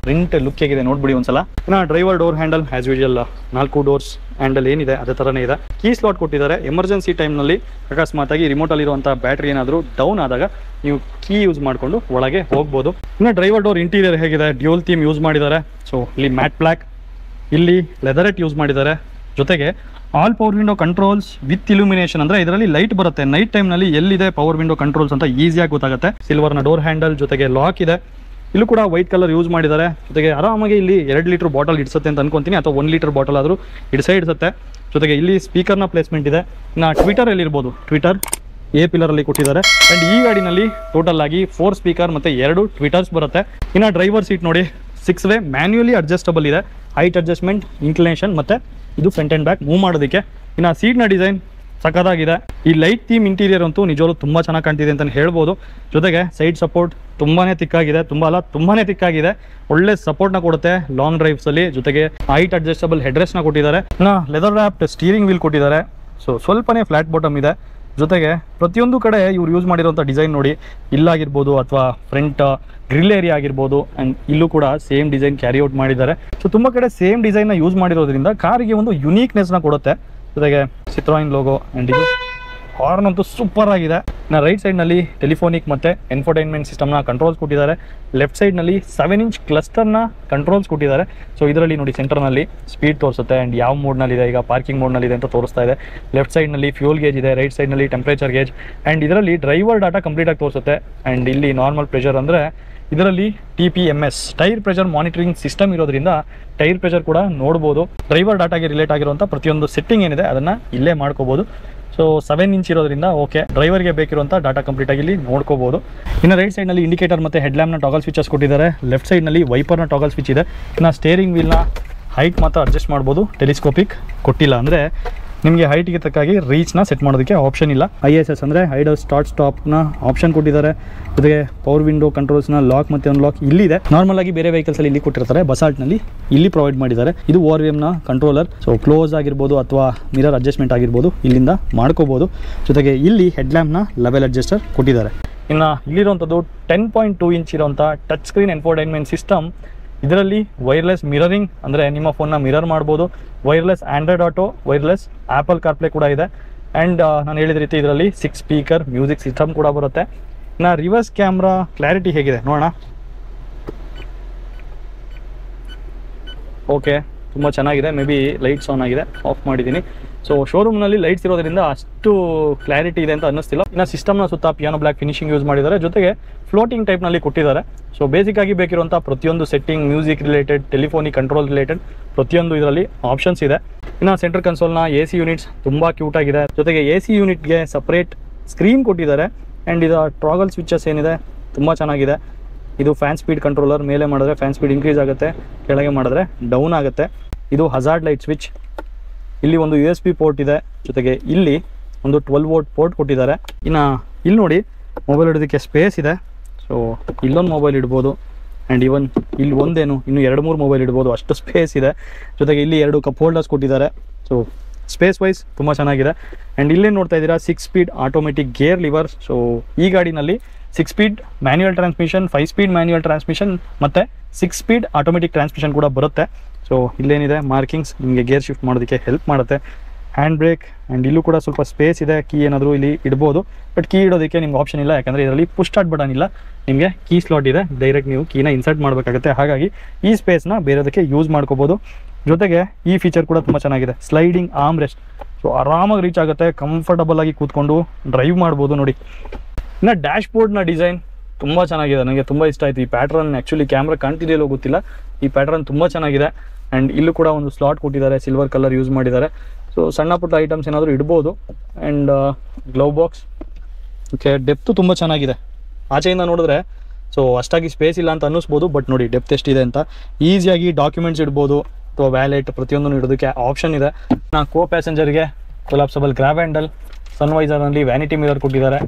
ಪ್ರಿಂಟ್ ಲುಕ್ ಹೇಗಿದೆ ನೋಡ್ಬಿಡಿ ಒಂದ್ಸಲ. ಇನ್ನು driver door handle as usual 4 doors handle ಏನಿದೆ ಅದೇ ಥರನೇ ಇದೆ. ಕೀ ಸ್ಲಾಟ್ ಕೊಟ್ಟಿದ್ದಾರೆ. ಎಮರ್ಜೆನ್ಸಿ ಟೈಮ್ನಲ್ಲಿ ಅಕಸ್ಮಾತಾಗಿ ರಿಮೋಟಲ್ಲಿರುವಂಥ ಬ್ಯಾಟ್ರಿ ಏನಾದರೂ ಡೌನ್ ಆದಾಗ ನೀವು ಕೀ ಯೂಸ್ ಮಾಡಿಕೊಂಡು ಒಳಗೆ ಹೋಗ್ಬೋದು. ಇನ್ನು ಡ್ರೈವರ್ ಡೋರ್ ಇಂಟೀರಿಯರ್ ಹೇಗಿದೆ, ಡ್ಯೂಯಲ್ ಥೀಮ್ ಯೂಸ್ ಮಾಡಿದ್ದಾರೆ. ಸೊ ಇಲ್ಲಿ ಮ್ಯಾಟ್ ಬ್ಲ್ಯಾಕ್, ಇಲ್ಲಿ ಲೆದರೆಟ್ ಯೂಸ್ ಮಾಡಿದ್ದಾರೆ. ಜೊತೆಗೆ all power window controls with illumination, ಅಂದರೆ ಇದರಲ್ಲಿ ಲೈಟ್ ಬರುತ್ತೆ. ನೈಟ್ ಟೈಮ್ನಲ್ಲಿ ಎಲ್ಲಿದೆ ಪವರ್ ವಿಂಡೋ ಕಂಟ್ರೋಲ್ಸ್ ಅಂತ ಈಸಿಯಾಗಿ ಗೊತ್ತಾಗುತ್ತೆ. ಸಿಲ್ವರ್ನ ಡೋರ್ ಹ್ಯಾಂಡಲ್, ಜೊತೆಗೆ ಲಾಕ್ ಇದೆ. ಇಲ್ಲೂ ಕೂಡ ವೈಟ್ ಕಲರ್ ಯೂಸ್ ಮಾಡಿದ್ದಾರೆ. ಜೊತೆಗೆ ಆರಾಮಾಗಿ ಇಲ್ಲಿ 2 ಲೀಟರ್ ಬಾಟಲ್ ಇಡ್ಸುತ್ತೆ ಅಂತ ಅನ್ಕೊಂತೀನಿ, ಅಥವಾ 1 ಲೀಟರ್ ಬಾಟಲ್ ಆದರೂ ಇಡ್ಸುತ್ತೆ. ಜೊತೆಗೆ ಇಲ್ಲಿ ಸ್ಪೀಕರ್ನ ಪ್ಲೇಸ್ಮೆಂಟ್ ಇದೆ. ಇನ್ನು ಟ್ವಿಟರ್ ಎಲ್ಲಿರ್ಬೋದು, ಟ್ವಿಟರ್ A ಪಿಲ್ಲರಲ್ಲಿ ಕೊಟ್ಟಿದ್ದಾರೆ. ಆ್ಯಂಡ್ ಈ ಗಾಡಿನಲ್ಲಿ ಟೋಟಲ್ ಆಗಿ 4 ಸ್ಪೀಕರ್ ಮತ್ತು 2 ಟ್ವಿಟರ್ಸ್ ಬರುತ್ತೆ. ಇನ್ನು ಡ್ರೈವರ್ ಸೀಟ್ ನೋಡಿ 6 ವೇ ಮ್ಯಾನ್ಯುಯಲಿ ಅಡ್ಜಸ್ಟಬಲ್ ಇದೆ. ಹೈಟ್ ಅಡ್ಜಸ್ಟ್ಮೆಂಟ್, ಇನ್ಕ್ಲಿನೇಷನ್ ಮತ್ತು ಇದು ಫ್ರಂಟ್ ಆ್ಯಂಡ್ ಬ್ಯಾಕ್ ಮೂವ್ ಮಾಡೋದಕ್ಕೆ. ಇನ್ನು ಸೀಟ್ನ ಡಿಸೈನ್ ಸಖತ್ತಾಗಿದೆ. ಈ ಲೈಟ್ ಥೀಮ್ ಇಂಟೀರಿಯರ್ ಅಂತೂ ನಿಜವಾಗ್ಲೂ ತುಂಬ ಚೆನ್ನಾಗಿ ಕಾಣ್ತಿದೆ ಅಂತಲೇ ಹೇಳ್ಬೋದು. ಜೊತೆಗೆ ಸೈಡ್ ಸಪೋರ್ಟ್ ತುಂಬಾ ತಿಕ್ಕಾಗಿದೆ, ತುಂಬಾ ತಿಕ್ಕಾಗಿದೆ. ಒಳ್ಳೆ ಸಪೋರ್ಟ್ನ ಕೊಡುತ್ತೆ ಲಾಂಗ್ ಡ್ರೈವ್ಸಲ್ಲಿ. ಜೊತೆಗೆ ಹೈಟ್ ಅಡ್ಜಸ್ಟಬಲ್ ಹೆಡ್ರೆಸ್ಟ್ನ ಕೊಟ್ಟಿದ್ದಾರೆ. ಇನ್ನು ಲೆದರ್ ರ್ಯಾಪ್ಡ್ ಸ್ಟೀರಿಂಗ್ ವೀಲ್ ಕೊಟ್ಟಿದ್ದಾರೆ. ಸೊ ಸ್ವಲ್ಪನೇ ಫ್ಲಾಟ್ ಬಾಟಮ್ ಇದೆ. ಜೊತೆಗೆ ಪ್ರತಿಯೊಂದು ಕಡೆ ಇವ್ರು ಯೂಸ್ ಮಾಡಿರೋಂಥ ಡಿಸೈನ್ ನೋಡಿ, ಇಲ್ಲಾಗಿರ್ಬೋದು ಅಥವಾ ಫ್ರಂಟ್ ಗ್ರಿಲ್ ಏರಿಯಾ ಆಗಿರ್ಬೋದು. ಆ್ಯಂಡ್ ಇಲ್ಲೂ ಕೂಡ ಸೇಮ್ ಡಿಸೈನ್ ಕ್ಯಾರಿ ಔಟ್ ಮಾಡಿದ್ದಾರೆ. ಸೊ ತುಂಬ ಕಡೆ ಸೇಮ್ ಡಿಸೈನ್ನ ಯೂಸ್ ಮಾಡಿರೋದ್ರಿಂದ ಕಾರಿಗೆ ಒಂದು ಯುನೀಕ್ನೆಸ್ನ ಕೊಡುತ್ತೆ. ಜೊತೆಗೆ ಸಿಟ್ರಾಯಿನ್ ಲೋಗೋ. ಆ್ಯಂಡ್ ಇದು ಹಾರ್ನ್ ಅಂತೂ ಸೂಪರ್ ಆಗಿದೆ. ಇನ್ನು ರೈಟ್ ಸೈಡ್ನಲ್ಲಿ ಟೆಲಿಫೋನಿಕ್ ಮತ್ತು ಎನ್ಫೋಟೈನ್ಮೆಂಟ್ ಸಿಸ್ಟಮ್ನ ಕಂಟ್ರೋಲ್ಸ್ ಕೊಟ್ಟಿದ್ದಾರೆ. ಲೆಫ್ಟ್ ಸೈಡ್ನಲ್ಲಿ 7 ಇಂಚ್ ಕ್ಲಸ್ಟರ್ನ ಕಂಟ್ರೋಲ್ಸ್ ಕೊಟ್ಟಿದ್ದಾರೆ. ಸೊ ಇದರಲ್ಲಿ ನೋಡಿ ಸೆಂಟರ್ನಲ್ಲಿ ಸ್ಪೀಡ್ ತೋರಿಸುತ್ತೆ. ಆ್ಯಂಡ್ ಯಾವ ಮೋಡ್ನಲ್ಲಿದೆ, ಈಗ ಪಾರ್ಕಿಂಗ್ ಮೋಡ್ನಲ್ಲಿದೆ ಅಂತ ತೋರಿಸ್ತಾ ಇದೆ. ಲೆಫ್ಟ್ ಸೈಡ್ನಲ್ಲಿ ಫ್ಯೂಲ್ ಗೇಜ್ ಇದೆ, ರೈಟ್ ಸೈಡ್ನಲ್ಲಿ ಟೆಂಪ್ರೇಚರ್ ಗೇಜ್. ಆ್ಯಂಡ್ ಇದರಲ್ಲಿ ಡ್ರೈವರ್ ಡಾಟಾ ಕಂಪ್ಲೀಟಾಗಿ ತೋರಿಸುತ್ತೆ. ಆ್ಯಂಡ್ ಇಲ್ಲಿ ನಾರ್ಮಲ್ ಪ್ರೆಷರ್ ಅಂದರೆ ಇದರಲ್ಲಿ TPMS tyre pressure monitoring system ಇರೋದ್ರಿಂದ ಟೈರ್ ಪ್ರೆಷರ್ ಕೂಡ ನೋಡ್ಬೋದು. ಡ್ರೈವರ್ ಡಾಟಾಗೆ ರಿಲೇಟ್ ಆಗಿರುವಂಥ ಪ್ರತಿಯೊಂದು ಸೆಟ್ಟಿಂಗ್ ಏನಿದೆ ಅದನ್ನು ಇಲ್ಲೇ ಮಾಡ್ಕೋಬೋದು. ಸೊ 7 ಇಂಚ್ ಇರೋದ್ರಿಂದ ಓಕೆ, ಡ್ರೈವರ್ಗೆ ಬೇಕಿರುವಂಥ ಡಾಟಾ ಕಂಪ್ಲೀಟಾಗಿ ಇಲ್ಲಿ ನೋಡ್ಕೋಬೋದು. ಇನ್ನು ರೈಟ್ ಸೈಡ್ನಲ್ಲಿ ಇಂಡಿಕೇಟರ್ ಮತ್ತು ಹೆಡ್ಲ್ಯಾಂಪ್ನ ಟಾಗಲ್ ಸ್ವಿಚಸ್ ಕೊಟ್ಟಿದ್ದಾರೆ. ಲೆಫ್ಟ್ ಸೈಡ್ನಲ್ಲಿ ವೈಪರ್ನ ಟಾಗಲ್ ಸ್ವಿಚ್ ಇದೆ. ಇನ್ನು ಸ್ಟೇರಿಂಗ್ ವೀಲ್ನ ಹೈಟ್ ಮಾತ್ರ ಅಡ್ಜಸ್ಟ್ ಮಾಡ್ಬೋದು, ಟೆಲಿಸ್ಕೋಪಿಕ್ ಕೊಟ್ಟಿಲ್ಲ. ಅಂದರೆ ನಿಮಗೆ ಹೈಟ್ಗೆ ತಕ್ಕಾಗಿ ರೀಚ್ನ ಸೆಟ್ ಮಾಡೋದಕ್ಕೆ ಆಪ್ಷನ್ ಇಲ್ಲ. ISS ಅಂದರೆ ಐಡಲ್ ಸ್ಟಾರ್ಟ್ ಸ್ಟಾಪ್ನ ಆಪ್ಷನ್ ಕೊಟ್ಟಿದ್ದಾರೆ. ಜೊತೆಗೆ ಪವರ್ ವಿಂಡೋ ಕಂಟ್ರೋಲ್ಸ್ನ ಲಾಕ್ ಮತ್ತು ಅನ್ಲಾಕ್ ಇಲ್ಲಿದೆ. ನಾರ್ಮಲ್ ಆಗಿ ಬೇರೆ ವೆಹಿಕಲ್ಸಲ್ಲಿ ಇಲ್ಲಿ ಕೊಟ್ಟಿರ್ತಾರೆ, ಬಸಾಲ್ಟ್ನಲ್ಲಿ ಇಲ್ಲಿ ಪ್ರೊವೈಡ್ ಮಾಡಿದ್ದಾರೆ. ಇದು ORVMನ ಕಂಟ್ರೋಲರ್. ಸೊ ಕ್ಲೋಸ್ ಆಗಿರ್ಬೋದು ಅಥವಾ ಮಿರರ್ ಅಡ್ಜಸ್ಟ್ಮೆಂಟ್ ಆಗಿರ್ಬೋದು ಇಲ್ಲಿಂದ ಮಾಡ್ಕೋಬೋದು. ಜೊತೆಗೆ ಇಲ್ಲಿ ಹೆಡ್ಲ್ಯಾಂಪ್ನ ಲೆವೆಲ್ ಅಡ್ಜಸ್ಟರ್ ಕೊಟ್ಟಿದ್ದಾರೆ. ಇನ್ನು ಇಲ್ಲಿರುವಂಥದ್ದು 10.2 ಇಂಚ್ ಇರುವಂಥ ಟಚ್ ಸ್ಕ್ರೀನ್ ಎನ್ಫೋಟೈನ್ಮೆಂಟ್ ಸಿಸ್ಟಮ್. ಇದರಲ್ಲಿ ವೈರ್ಲೆಸ್ ಮಿರರಿಂಗ್, ಅಂದರೆ ನಿಮ್ಮ ಫೋನ್ನ ಮಿರರ್ ಮಾಡ್ಬೋದು. Wireless Android auto, wireless apple CarPlay ಕೂಡ ಇದೆ. ಆ್ಯಂಡ್ ನಾನು ಹೇಳಿದ ರೀತಿ ಇದರಲ್ಲಿ 6 ಸ್ಪೀಕರ್ ಮ್ಯೂಸಿಕ್ ಸಿಸ್ಟಮ್ ಕೂಡ ಬರುತ್ತೆ. ಇನ್ನು ರಿವರ್ಸ್ ಕ್ಯಾಮ್ರಾ ಕ್ಲಾರಿಟಿ ಹೇಗಿದೆ ನೋಡೋಣ. ಓಕೆ, ತುಂಬ ಚೆನ್ನಾಗಿದೆ. ಮೇ ಬಿ ಲೈಟ್ಸ್ ಆನ್ ಆಗಿದೆ, ಆಫ್ ಮಾಡಿದ್ದೀನಿ. ಸೊ ಶೋರೂಮ್ನಲ್ಲಿ ಲೈಟ್ಸ್ ಇರೋದ್ರಿಂದ ಅಷ್ಟು ಕ್ಲಾರಿಟಿ ಇದೆ ಅಂತ ಅನ್ನಿಸ್ತಿಲ್ಲ. ಇನ್ನು ಸಿಸ್ಟಮ್ನ ಸುತ್ತ ಪಿಯಾನೋ ಬ್ಲ್ಯಾಕ್ ಫಿನಿಶಿಂಗ್ ಯೂಸ್ ಮಾಡಿದ್ದಾರೆ. ಜೊತೆಗೆ ಫ್ಲೋಟಿಂಗ್ ಟೈಪ್ನಲ್ಲಿ ಕೊಟ್ಟಿದ್ದಾರೆ. ಸೊ ಬೇಸಿಕ್ಕಾಗಿ ಬೇಕಿರುವಂಥ ಪ್ರತಿಯೊಂದು setting, music related, telephonic control related ಪ್ರತಿಯೊಂದು ಇದರಲ್ಲಿ ಆಪ್ಷನ್ಸ್ ಇದೆ. ಇನ್ನು ಸೆಂಟರ್ ಕನ್ಸೋಲ್ನ AC ಯೂನಿಟ್ಸ್ ತುಂಬ ಕ್ಯೂಟಾಗಿದೆ. ಜೊತೆಗೆ AC ಯೂನಿಟ್ಗೆ ಸಪ್ರೇಟ್ ಸ್ಕ್ರೀನ್ ಕೊಟ್ಟಿದ್ದಾರೆ. ಆ್ಯಂಡ್ ಇದು ಟ್ರಾಗಲ್ ಸ್ವಿಚಸ್ ಏನಿದೆ ತುಂಬ ಚೆನ್ನಾಗಿದೆ. ಇದು ಫ್ಯಾನ್ ಸ್ಪೀಡ್ ಕಂಟ್ರೋಲರ್. ಮೇಲೆ ಮಾಡಿದ್ರೆ ಫ್ಯಾನ್ ಸ್ಪೀಡ್ ಇನ್ಕ್ರೀಸ್ ಆಗುತ್ತೆ, ಕೆಳಗೆ ಮಾಡಿದ್ರೆ ಡೌನ್ ಆಗುತ್ತೆ. ಇದು ಹಜಾರ್ಡ್ ಲೈಟ್ ಸ್ವಿಚ್. ಇಲ್ಲಿ ಒಂದು USB ಪೋರ್ಟ್ ಇದೆ. ಜೊತೆಗೆ ಇಲ್ಲಿ ಒಂದು 12 ವೋಲ್ಟ್ ಪೋರ್ಟ್ ಕೊಟ್ಟಿದ್ದಾರೆ. ಇನ್ನು ಇಲ್ಲಿ ನೋಡಿ ಮೊಬೈಲ್ ಇಡೋದಕ್ಕೆ ಸ್ಪೇಸ್ ಇದೆ. ಸೊ ಇಲ್ಲೊಂದು ಮೊಬೈಲ್ ಇಡ್ಬೋದು. ಆ್ಯಂಡ್ ಇವನ್ ಇಲ್ಲಿ ಒಂದೇನು ಇನ್ನು 2-3 ಮೊಬೈಲ್ ಇಡ್ಬೋದು, ಅಷ್ಟು ಸ್ಪೇಸ್ ಇದೆ. ಜೊತೆಗೆ ಇಲ್ಲಿ 2 ಕಪ್ ಹೋಲ್ಡರ್ಸ್ ಕೊಟ್ಟಿದ್ದಾರೆ. ಸೊ ಸ್ಪೇಸ್ ವೈಸ್ ತುಂಬ ಚೆನ್ನಾಗಿದೆ. ಆ್ಯಂಡ್ ಇಲ್ಲೇ ನೋಡ್ತಾ ಇದ್ದೀರಾ 6 speed automatic gear liver. So ಈ ಗಾಡಿನಲ್ಲಿ 6 speed manual transmission, 5 speed manual transmission ಮತ್ತು 6 ಸ್ಪೀಡ್ ಆಟೋಮೆಟಿಕ್ ಟ್ರಾನ್ಸ್ಮಿಷನ್ ಕೂಡ ಬರುತ್ತೆ. ಸೊ ಇಲ್ಲೇನಿದೆ ಮಾರ್ಕಿಂಗ್ಸ್ ನಿಮಗೆ ಗೇರ್ ಶಿಫ್ಟ್ ಮಾಡೋದಕ್ಕೆ ಹೆಲ್ಪ್ ಮಾಡುತ್ತೆ. ಹ್ಯಾಂಡ್ ಬ್ರೇಕ್ ಆ್ಯಂಡ್ ಇಲ್ಲೂ ಕೂಡ ಸ್ವಲ್ಪ ಸ್ಪೇಸ್ ಇದೆ, ಕೀ ಏನಾದರೂ ಇಲ್ಲಿ ಇಡ್ಬೋದು. ಬಟ್ ಕೀ ಇಡೋದಕ್ಕೆ ನಿಮ್ಗೆ ಆಪ್ಷನ್ ಇಲ್ಲ, ಯಾಕಂದರೆ ಇದರಲ್ಲಿ ಪುಷ್ ಸ್ಟಾರ್ಟ್ ಬಟನ್ ಇಲ್ಲ, ನಿಮಗೆ ಕೀ ಸ್ಲಾಟ್ ಇದೆ, ಡೈರೆಕ್ಟ್ ನೀವು ಕೀನ ಇನ್ಸರ್ಟ್ ಮಾಡಬೇಕಾಗುತ್ತೆ. ಹಾಗಾಗಿ ಈ ಸ್ಪೇಸ್ನ ಬೇರೆದಕ್ಕೆ ಯೂಸ್ ಮಾಡ್ಕೋಬೋದು. ಜೊತೆಗೆ ಈ ಫೀಚರ್ ಕೂಡ ತುಂಬ ಚೆನ್ನಾಗಿದೆ, ಸ್ಲೈಡಿಂಗ್ ಆರ್ಮ್ ರೆಸ್ಟ್. ಸೊ ಆರಾಮಾಗಿ ರೀಚ್ ಆಗುತ್ತೆ, ಕಂಫರ್ಟಬಲ್ ಆಗಿ ಕೂತ್ಕೊಂಡು ಡ್ರೈವ್ ಮಾಡ್ಬೋದು ನೋಡಿ. ಇನ್ನು ಡ್ಯಾಶ್ ಬೋರ್ಡ್ನ ಡಿಸೈನ್ ತುಂಬ ಚೆನ್ನಾಗಿದೆ, ನನಗೆ ತುಂಬ ಇಷ್ಟ ಆಯಿತು ಈ ಪ್ಯಾಟ್ರನ್. ಆ್ಯಕ್ಚುಲಿ ಕ್ಯಾಮ್ರಾ ಕಾಣ್ತಿದೆಯಲ್ಲೋ ಗೊತ್ತಿಲ್ಲ, ಈ ಪ್ಯಾಟ್ರನ್ ತುಂಬ ಚೆನ್ನಾಗಿದೆ. ಆ್ಯಂಡ್ ಇಲ್ಲೂ ಕೂಡ ಒಂದು ಸ್ಲಾಟ್ ಕೊಟ್ಟಿದ್ದಾರೆ, ಸಿಲ್ವರ್ ಕಲರ್ ಯೂಸ್ ಮಾಡಿದ್ದಾರೆ. ಸೊ ಸಣ್ಣ ಪುಟ್ಟ ಐಟಮ್ಸ್ ಏನಾದರೂ ಇಡ್ಬೋದು. ಆ್ಯಂಡ್ ಗ್ಲೌ ಬಾಕ್ಸ್, ಓಕೆ, ಡೆಪ್ತು ತುಂಬ ಚೆನ್ನಾಗಿದೆ. ಆಚೆಯಿಂದ ನೋಡಿದ್ರೆ ಸೊ ಅಷ್ಟಾಗಿ ಸ್ಪೇಸ್ ಇಲ್ಲ ಅಂತ ಅನ್ನಿಸ್ಬೋದು, ಬಟ್ ನೋಡಿ ಡೆಪ್ತ್ ಎಷ್ಟಿದೆ ಅಂತ. ಈಸಿಯಾಗಿ ಡಾಕ್ಯುಮೆಂಟ್ಸ್ ಇಡ್ಬೋದು ಅಥವಾ ವ್ಯಾಲೆಟ್ ಪ್ರತಿಯೊಂದನ್ನು ಇಡೋದಕ್ಕೆ ಆಪ್ಷನ್ ಇದೆ. ಕೋ ಪ್ಯಾಸೆಂಜರ್ಗೆ ಕೊಲಾಪ್ಸಬಲ್ ಗ್ರ್ಯಾಬ್ ಹ್ಯಾಂಡಲ್, ಸನ್ವೈಸರ್ನಲ್ಲಿ ವ್ಯಾನಿಟಿ ಮಿರರ್ ಕೊಟ್ಟಿದ್ದಾರೆ.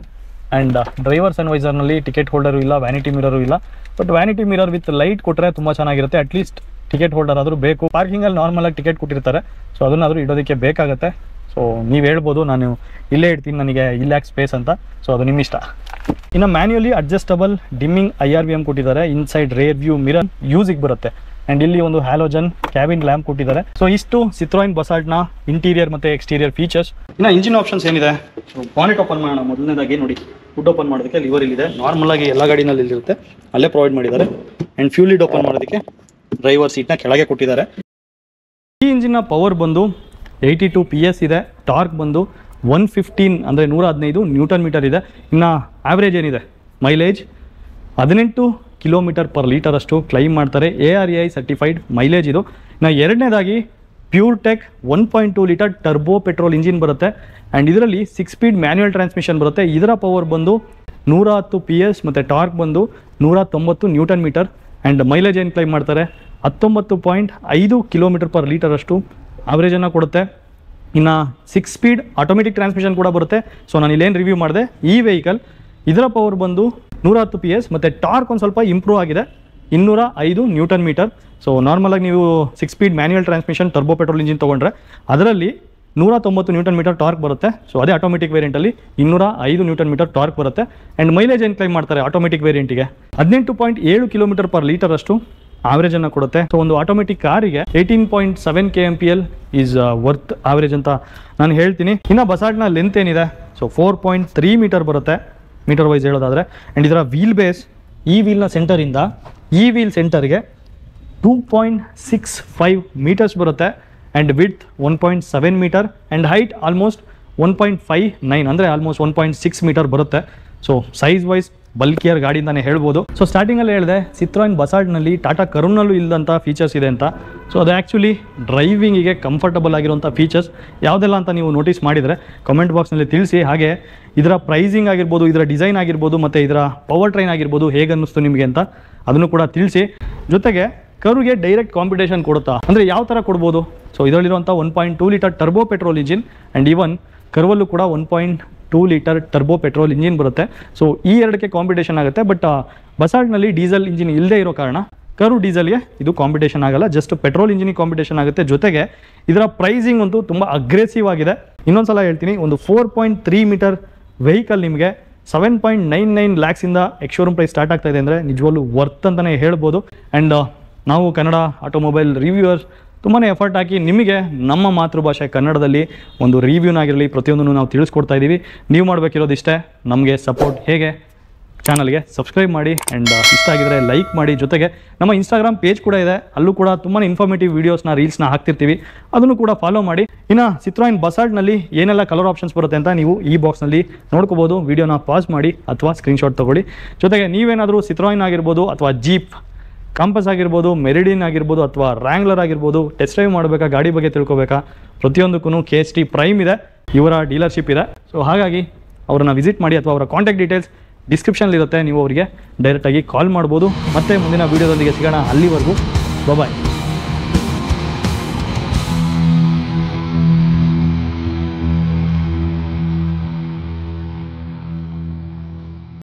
ಆ್ಯಂಡ್ ಡ್ರೈವರ್ ಸನ್ವೈಸರ್ನಲ್ಲಿ ಟಿಕೆಟ್ ಹೋಲ್ಡರು ಇಲ್ಲ, ವ್ಯಾನಿಟಿ ಮಿರರು ಇಲ್ಲ. But vanity mirror with light ಕೊಟ್ಟರೆ ತುಂಬ ಚೆನ್ನಾಗಿರುತ್ತೆ. ಅಟ್ಲೀಸ್ಟ್ ಟಿಕೆಟ್ ಹೋಲ್ಡರ್ ಆದರೂ ಬೇಕು. ಪಾರ್ಕಿಂಗಲ್ಲಿ ನಾರ್ಮಲಾಗಿ ಟಿಕೆಟ್ ಕೊಟ್ಟಿರ್ತಾರೆ, ಸೊ ಅದನ್ನಾದರೂ ಇಡೋದಕ್ಕೆ ಬೇಕಾಗುತ್ತೆ. ಸೊ ನೀವು ಹೇಳ್ಬೋದು ನಾನು ಇಲ್ಲೇ ಇಡ್ತೀನಿ, ನನಗೆ ಇಲ್ಲಾಕ್ ಸ್ಪೇಸ್ ಅಂತ. ಸೊ ಅದು ನಿಮ್ಮ ಇಷ್ಟ. ಇನ್ನು ಮ್ಯಾನ್ಯುಯಲಿ ಅಡ್ಜಸ್ಟಬಲ್ ಡಿಮ್ಮಿಂಗ್ IRVM ಕೊಟ್ಟಿದ್ದಾರೆ. ಇನ್ಸೈಡ್ ರೇರ್ ವ್ಯೂ ಮಿರರ್ ಯೂಸಿಗೆ ಬರುತ್ತೆ. ಆ್ಯಂಡ್ ಇಲ್ಲಿ ಒಂದು ಹ್ಯಾಲೋಜನ್ ಕ್ಯಾಬಿನ್ ಲ್ಯಾಂಪ್ ಕೊಟ್ಟಿದ್ದಾರೆ. ಸೊ ಇಷ್ಟು ಸಿಟ್ರೋಯಿನ್ ಬಸಾಲ್ಟ್ನ ಇಂಟೀರಿಯರ್ ಮತ್ತು ಎಕ್ಸ್ಟೀರಿಯರ್ ಫೀಚರ್ಸ್. ಇನ್ನು ಇಂಜಿನ್ ಆಪ್ಷನ್ಸ್ ಏನಿದೆ, ಸೊ ಬಾನೆಟ್ ಓಪನ್ ಮಾಡೋಣ. ಮೊದಲನೇದಾಗಿ ನೋಡಿ, ಫುಡ್ ಓಪನ್ ಮಾಡೋದಕ್ಕೆ ಲಿವರ್ ಇಲ್ಲಿದೆ. ನಾರ್ಮಲಾಗಿ ಎಲ್ಲ ಗಾಡಿನಲ್ಲಿ ಇಲ್ಲಿರುತ್ತೆ, ಅಲ್ಲೇ ಪ್ರೊವೈಡ್ ಮಾಡಿದ್ದಾರೆ. ಆ್ಯಂಡ್ ಫ್ಯೂಲ್ ಲಿಡ್ ಓಪನ್ ಮಾಡೋದಕ್ಕೆ ಡ್ರೈವರ್ ಸೀಟ್ನ ಕೆಳಗೆ ಕೊಟ್ಟಿದ್ದಾರೆ. ಈ ಇಂಜಿನ್ನ ಪವರ್ ಬಂದು 82 PS ಇದೆ. ಟಾರ್ಕ್ ಬಂದು 115 ಅಂದರೆ 115 ನ್ಯೂಟನ್ ಮೀಟರ್ ಇದೆ. ಇನ್ನು ಆವ್ರೇಜ್ ಏನಿದೆ, ಮೈಲೇಜ್ 18 km/L ಅಷ್ಟು ಕ್ಲೈಮ್ ಮಾಡ್ತಾರೆ. ARAI ಸರ್ಟಿಫೈಡ್ ಮೈಲೇಜ್ ಇದು. ಇನ್ನು ಎರಡನೇದಾಗಿ pure tech 1.2 litre turbo petrol engine ಬರುತ್ತೆ. ಆ್ಯಂಡ್ ಇದರಲ್ಲಿ 6 ಸ್ಪೀಡ್ ಮ್ಯಾನ್ಯುಯಲ್ ಟ್ರಾನ್ಸ್ಮಿಷನ್ ಬರುತ್ತೆ. ಇದರ ಪವರ್ ಬಂದು 110 PS ಮತ್ತು ಟಾರ್ಕ್ ಬಂದು 190 ನ್ಯೂಟನ್ ಮೀಟರ್. ಆ್ಯಂಡ್ ಮೈಲೇಜ್ ಏನು ಕ್ಲೈಮ್ ಮಾಡ್ತಾರೆ, 19.5 km/L ಅಷ್ಟು ಆವ್ರೇಜನ್ನು ಕೊಡುತ್ತೆ. ಇನ್ನು 6 ಸ್ಪೀಡ್ ಆಟೋಮೆಟಿಕ್ ಟ್ರಾನ್ಸ್ಮಿಷನ್ ಕೂಡ ಬರುತ್ತೆ. ಸೊ ನಾನು ಇಲ್ಲೇನು ರಿವ್ಯೂ ಮಾಡಿದೆ, ಈ ವೆಹಿಕಲ್ ಇದರ ಪವರ್ ಬಂದು 110 PS ಮತ್ತು ಟಾರ್ಕ್ ಒಂದು ಸ್ವಲ್ಪ ಇಂಪ್ರೂವ್ ಆಗಿದೆ, 205 ನ್ಯೂಟನ್ ಮೀಟರ್. ಸೊ ನಾರ್ಮಲಾಗಿ ನೀವು 6 speed manual transmission turbo petrol engine ತೊಗೊಂಡ್ರೆ ಅದರಲ್ಲಿ 190 ನ್ಯೂಟನ್ ಮೀಟರ್ ಟಾರ್ಕ್ ಬರುತ್ತೆ. ಸೊ ಅದೇ ಆಟೋಮೆಟಿಕ್ ವೇರಿಯಂಟಲ್ಲಿ 205 ನ್ಯೂಟನ್ ಮೀಟರ್ ಟಾರ್ಕ್ ಬರುತ್ತೆ. ಆ್ಯಂಡ್ ಮೈಲೇಜ್ ಏನು ಕ್ಲೈಮ್ ಮಾಡ್ತಾರೆ ಆಟೋಮೆಟಿಕ್ ವೇರಿಯಂಟಿಗೆ, 18.7 km/L ಅಷ್ಟು ಆವ್ರೇಜನ್ನು ಕೊಡುತ್ತೆ. ಸೊ ಒಂದು ಆಟೋಮೆಟಿಕ್ ಕಾರಿಗೆ 18.7 kmpl ಈಸ್ ವರ್ತ್ ಆವ್ರೇಜ್ ಅಂತ ನಾನು ಹೇಳ್ತೀನಿ. ಇನ್ನು ಬಸಾಲ್ಟ್ನ ಲೆಂತ್ ಏನಿದೆ, ಸೊ 4.3 ಮೀಟರ್ ಬರುತ್ತೆ ಮೀಟರ್ ವೈಸ್ ಹೇಳೋದಾದರೆ. ಆ್ಯಂಡ್ ಇದರ ವೀಲ್ ಬೇಸ್, ಈ ವೀಲ್ನ ಸೆಂಟರಿಂದ ಈ ವೀಲ್ ಸೆಂಟರ್ಗೆ 2.65 ಮೀಟರ್ಸ್ ಬರುತ್ತೆ. And width 1.7 metre. And height almost 1.59 ಅಂದರೆ ಆಲ್ಮೋಸ್ಟ್ 1.6 ಮೀಟರ್ ಬರುತ್ತೆ. ಸೊ ಸೈಜ್ ವೈಸ್ ಬಲ್ಕಿಯರ್ ಗಾಡಿ ಅಂತಲೇ ಹೇಳ್ಬೋದು. ಸೊ ಸ್ಟಾರ್ಟಿಂಗಲ್ಲಿ ಹೇಳಿದೆ ಸಿಟ್ರೋಯಿನ್ ಬಸಾಲ್ಟ್ನಲ್ಲಿ ಟಾಟಾ ಕರುನಲ್ಲೂ ಇಲ್ಲದಂಥ ಫೀಚರ್ಸ್ ಇದೆ ಅಂತ. ಸೊ ಅದು ಆ್ಯಕ್ಚುಲಿ ಡ್ರೈವಿಂಗಿಗೆ ಕಂಫರ್ಟಬಲ್ ಆಗಿರುವಂಥ ಫೀಚರ್ಸ್ ಯಾವುದೆಲ್ಲ ಅಂತ ನೀವು ನೋಟಿಸ್ ಮಾಡಿದರೆ ಕಮೆಂಟ್ ಬಾಕ್ಸ್ನಲ್ಲಿ ತಿಳಿಸಿ. ಹಾಗೆ ಇದರ ಪ್ರೈಸಿಂಗ್ ಆಗಿರ್ಬೋದು, ಇದರ ಡಿಸೈನ್ ಆಗಿರ್ಬೋದು ಮತ್ತು ಇದರ ಪವರ್ ಟ್ರೈನ್ ಆಗಿರ್ಬೋದು ಹೇಗೆ ಅನ್ನಿಸ್ತು ನಿಮಗೆ ಅಂತ ಅದನ್ನು ಕೂಡ ತಿಳಿಸಿ. ಜೊತೆಗೆ ಕರುಗೆ ಡೈರೆಕ್ಟ್ ಕಾಂಪಿಟೇಷನ್ ಕೊಡುತ್ತಾ ಅಂದರೆ ಯಾವ ಥರ ಕೊಡ್ಬೋದು. ಸೊ ಇದರಲ್ಲಿರುವಂಥ 1.2 litre turbo petrol engine and even ಕರುವಲ್ಲೂ ಕೂಡ 1.2 ಲೀಟರ್ ಟರ್ಬೋ ಪೆಟ್ರೋಲ್ ಇಂಜಿನ್ ಬರುತ್ತೆ. ಸೊ ಈ ಎರಡಕ್ಕೆ ಕಾಂಪಿಟೇಷನ್ ಆಗುತ್ತೆ. ಬಟ್ ಬಸಾಲ್ಟ್ನಲ್ಲಿ ಡೀಸೆಲ್ ಇಂಜಿನ್ ಇಲ್ಲದೆ ಇರೋ ಕಾರಣ ಕರು ಡೀಸೆಲ್ಗೆ ಇದು ಕಾಂಪಿಟೇಷನ್ ಆಗಲ್ಲ, ಜಸ್ಟ್ ಪೆಟ್ರೋಲ್ ಇಂಜಿನಿಗೆ ಕಾಂಪಿಟೇಷನ್ ಆಗುತ್ತೆ. ಜೊತೆಗೆ ಇದರ ಪ್ರೈಸಿಂಗ್ ಅಂತೂ ತುಂಬ ಅಗ್ರೆಸಿವ್ ಆಗಿದೆ. ಇನ್ನೊಂದು ಸಲ ಹೇಳ್ತೀನಿ, ಒಂದು 4.3 ಮೀಟರ್ ವೆಹಿಕಲ್ ನಿಮಗೆ 7.99 ಲ್ಯಾಕ್ಸಿಂದ ಎಕ್ಸ್ಶೋರೂಮ್ ಪ್ರೈಸ್ ಸ್ಟಾರ್ಟ್ ಆಗ್ತಾ ಇದೆ ಅಂದರೆ ನಿಜವಾಗ್ಲೂ ವರ್ತ್ ಅಂತಲೇ ಹೇಳ್ಬೋದು. ಆ್ಯಂಡ್ ನಾವು ಕನ್ನಡ ಆಟೋಮೊಬೈಲ್ ರಿವ್ಯೂವರ್ಸ್ ತುಂಬಾ ಎಫರ್ಟ್ ಹಾಕಿ ನಿಮಗೆ ನಮ್ಮ ಮಾತೃಭಾಷೆ ಕನ್ನಡದಲ್ಲಿ ಒಂದು ರಿವ್ಯೂನಾಗಿರಲಿ ಪ್ರತಿಯೊಂದನ್ನು ನಾವು ತಿಳಿಸ್ಕೊಡ್ತಾ ಇದ್ದೀವಿ. ನೀವು ಮಾಡಬೇಕಿರೋದು ಇಷ್ಟೇ, ನಮಗೆ ಸಪೋರ್ಟ್ ಹೇಗೆ, ಚಾನಲ್ಗೆ ಸಬ್ಸ್ಕ್ರೈಬ್ ಮಾಡಿ ಆ್ಯಂಡ್ ಇಷ್ಟ ಆಗಿದರೆ ಲೈಕ್ ಮಾಡಿ. ಜೊತೆಗೆ ನಮ್ಮ ಇನ್ಸ್ಟಾಗ್ರಾಮ್ ಪೇಜ್ ಕೂಡ ಇದೆ, ಅಲ್ಲೂ ಕೂಡ ತುಂಬಾ ಇನ್ಫಾರ್ಮೇಟಿವ್ ವೀಡಿಯೋಸ್ನ ರೀಲ್ಸ್ನ ಹಾಕ್ತಿರ್ತೀವಿ, ಅದನ್ನು ಕೂಡ ಫಾಲೋ ಮಾಡಿ. ಇನ್ನು ಸಿಟ್ರೋಯಿನ್ ಬಸಾಲ್ಟ್ನಲ್ಲಿ ಏನೆಲ್ಲ ಕಲರ್ ಆಪ್ಷನ್ಸ್ ಬರುತ್ತೆ ಅಂತ ನೀವು ಈ ಬಾಕ್ಸ್ನಲ್ಲಿ ನೋಡ್ಕೋಬೋದು. ವೀಡಿಯೋನ ಪಾಸ್ ಮಾಡಿ ಅಥವಾ ಸ್ಕ್ರೀನ್ಶಾಟ್ ತೊಗೊಳ್ಳಿ. ಜೊತೆಗೆ ನೀವೇನಾದರೂ ಸಿಟ್ರೋಯಿನ್ ಆಗಿರ್ಬೋದು ಅಥವಾ ಜೀಪ್ ಕಾಂಪಸ್ ಆಗಿರ್ಬೋದು, ಮೆರಿಡಿನ್ ಆಗಿರ್ಬೋದು ಅಥವಾ ರ್ಯಾಂಗ್ಲರ್ ಆಗಿರ್ಬೋದು ಟೆಸ್ಟ್ ಡ್ರೈವ್ ಮಾಡಬೇಕಾ, ಗಾಡಿ ಬಗ್ಗೆ ತಿಳ್ಕೊಬೇಕಾ, ಪ್ರತಿಯೊಂದಕ್ಕೂ KST ಪ್ರೈಮ್ ಇದೆ, ಇವರ ಡೀಲರ್ಶಿಪ್ ಇದೆ. ಸೊ ಹಾಗಾಗಿ ಅವರನ್ನು ವಿಸಿಟ್ ಮಾಡಿ ಅಥವಾ ಅವರ ಕಾಂಟ್ಯಾಕ್ಟ್ ಡೀಟೇಲ್ಸ್ ಡಿಸ್ಕ್ರಿಪ್ಷನ್ಲಿರುತ್ತೆ, ನೀವು ಅವರಿಗೆ ಡೈರೆಕ್ಟಾಗಿ ಕಾಲ್ ಮಾಡ್ಬೋದು. ಮತ್ತೆ ಮುಂದಿನ ವೀಡಿಯೋದೊಂದಿಗೆ ಸಿಗೋಣ. ಅಲ್ಲಿವರೆಗೂ ಬಾಯ್.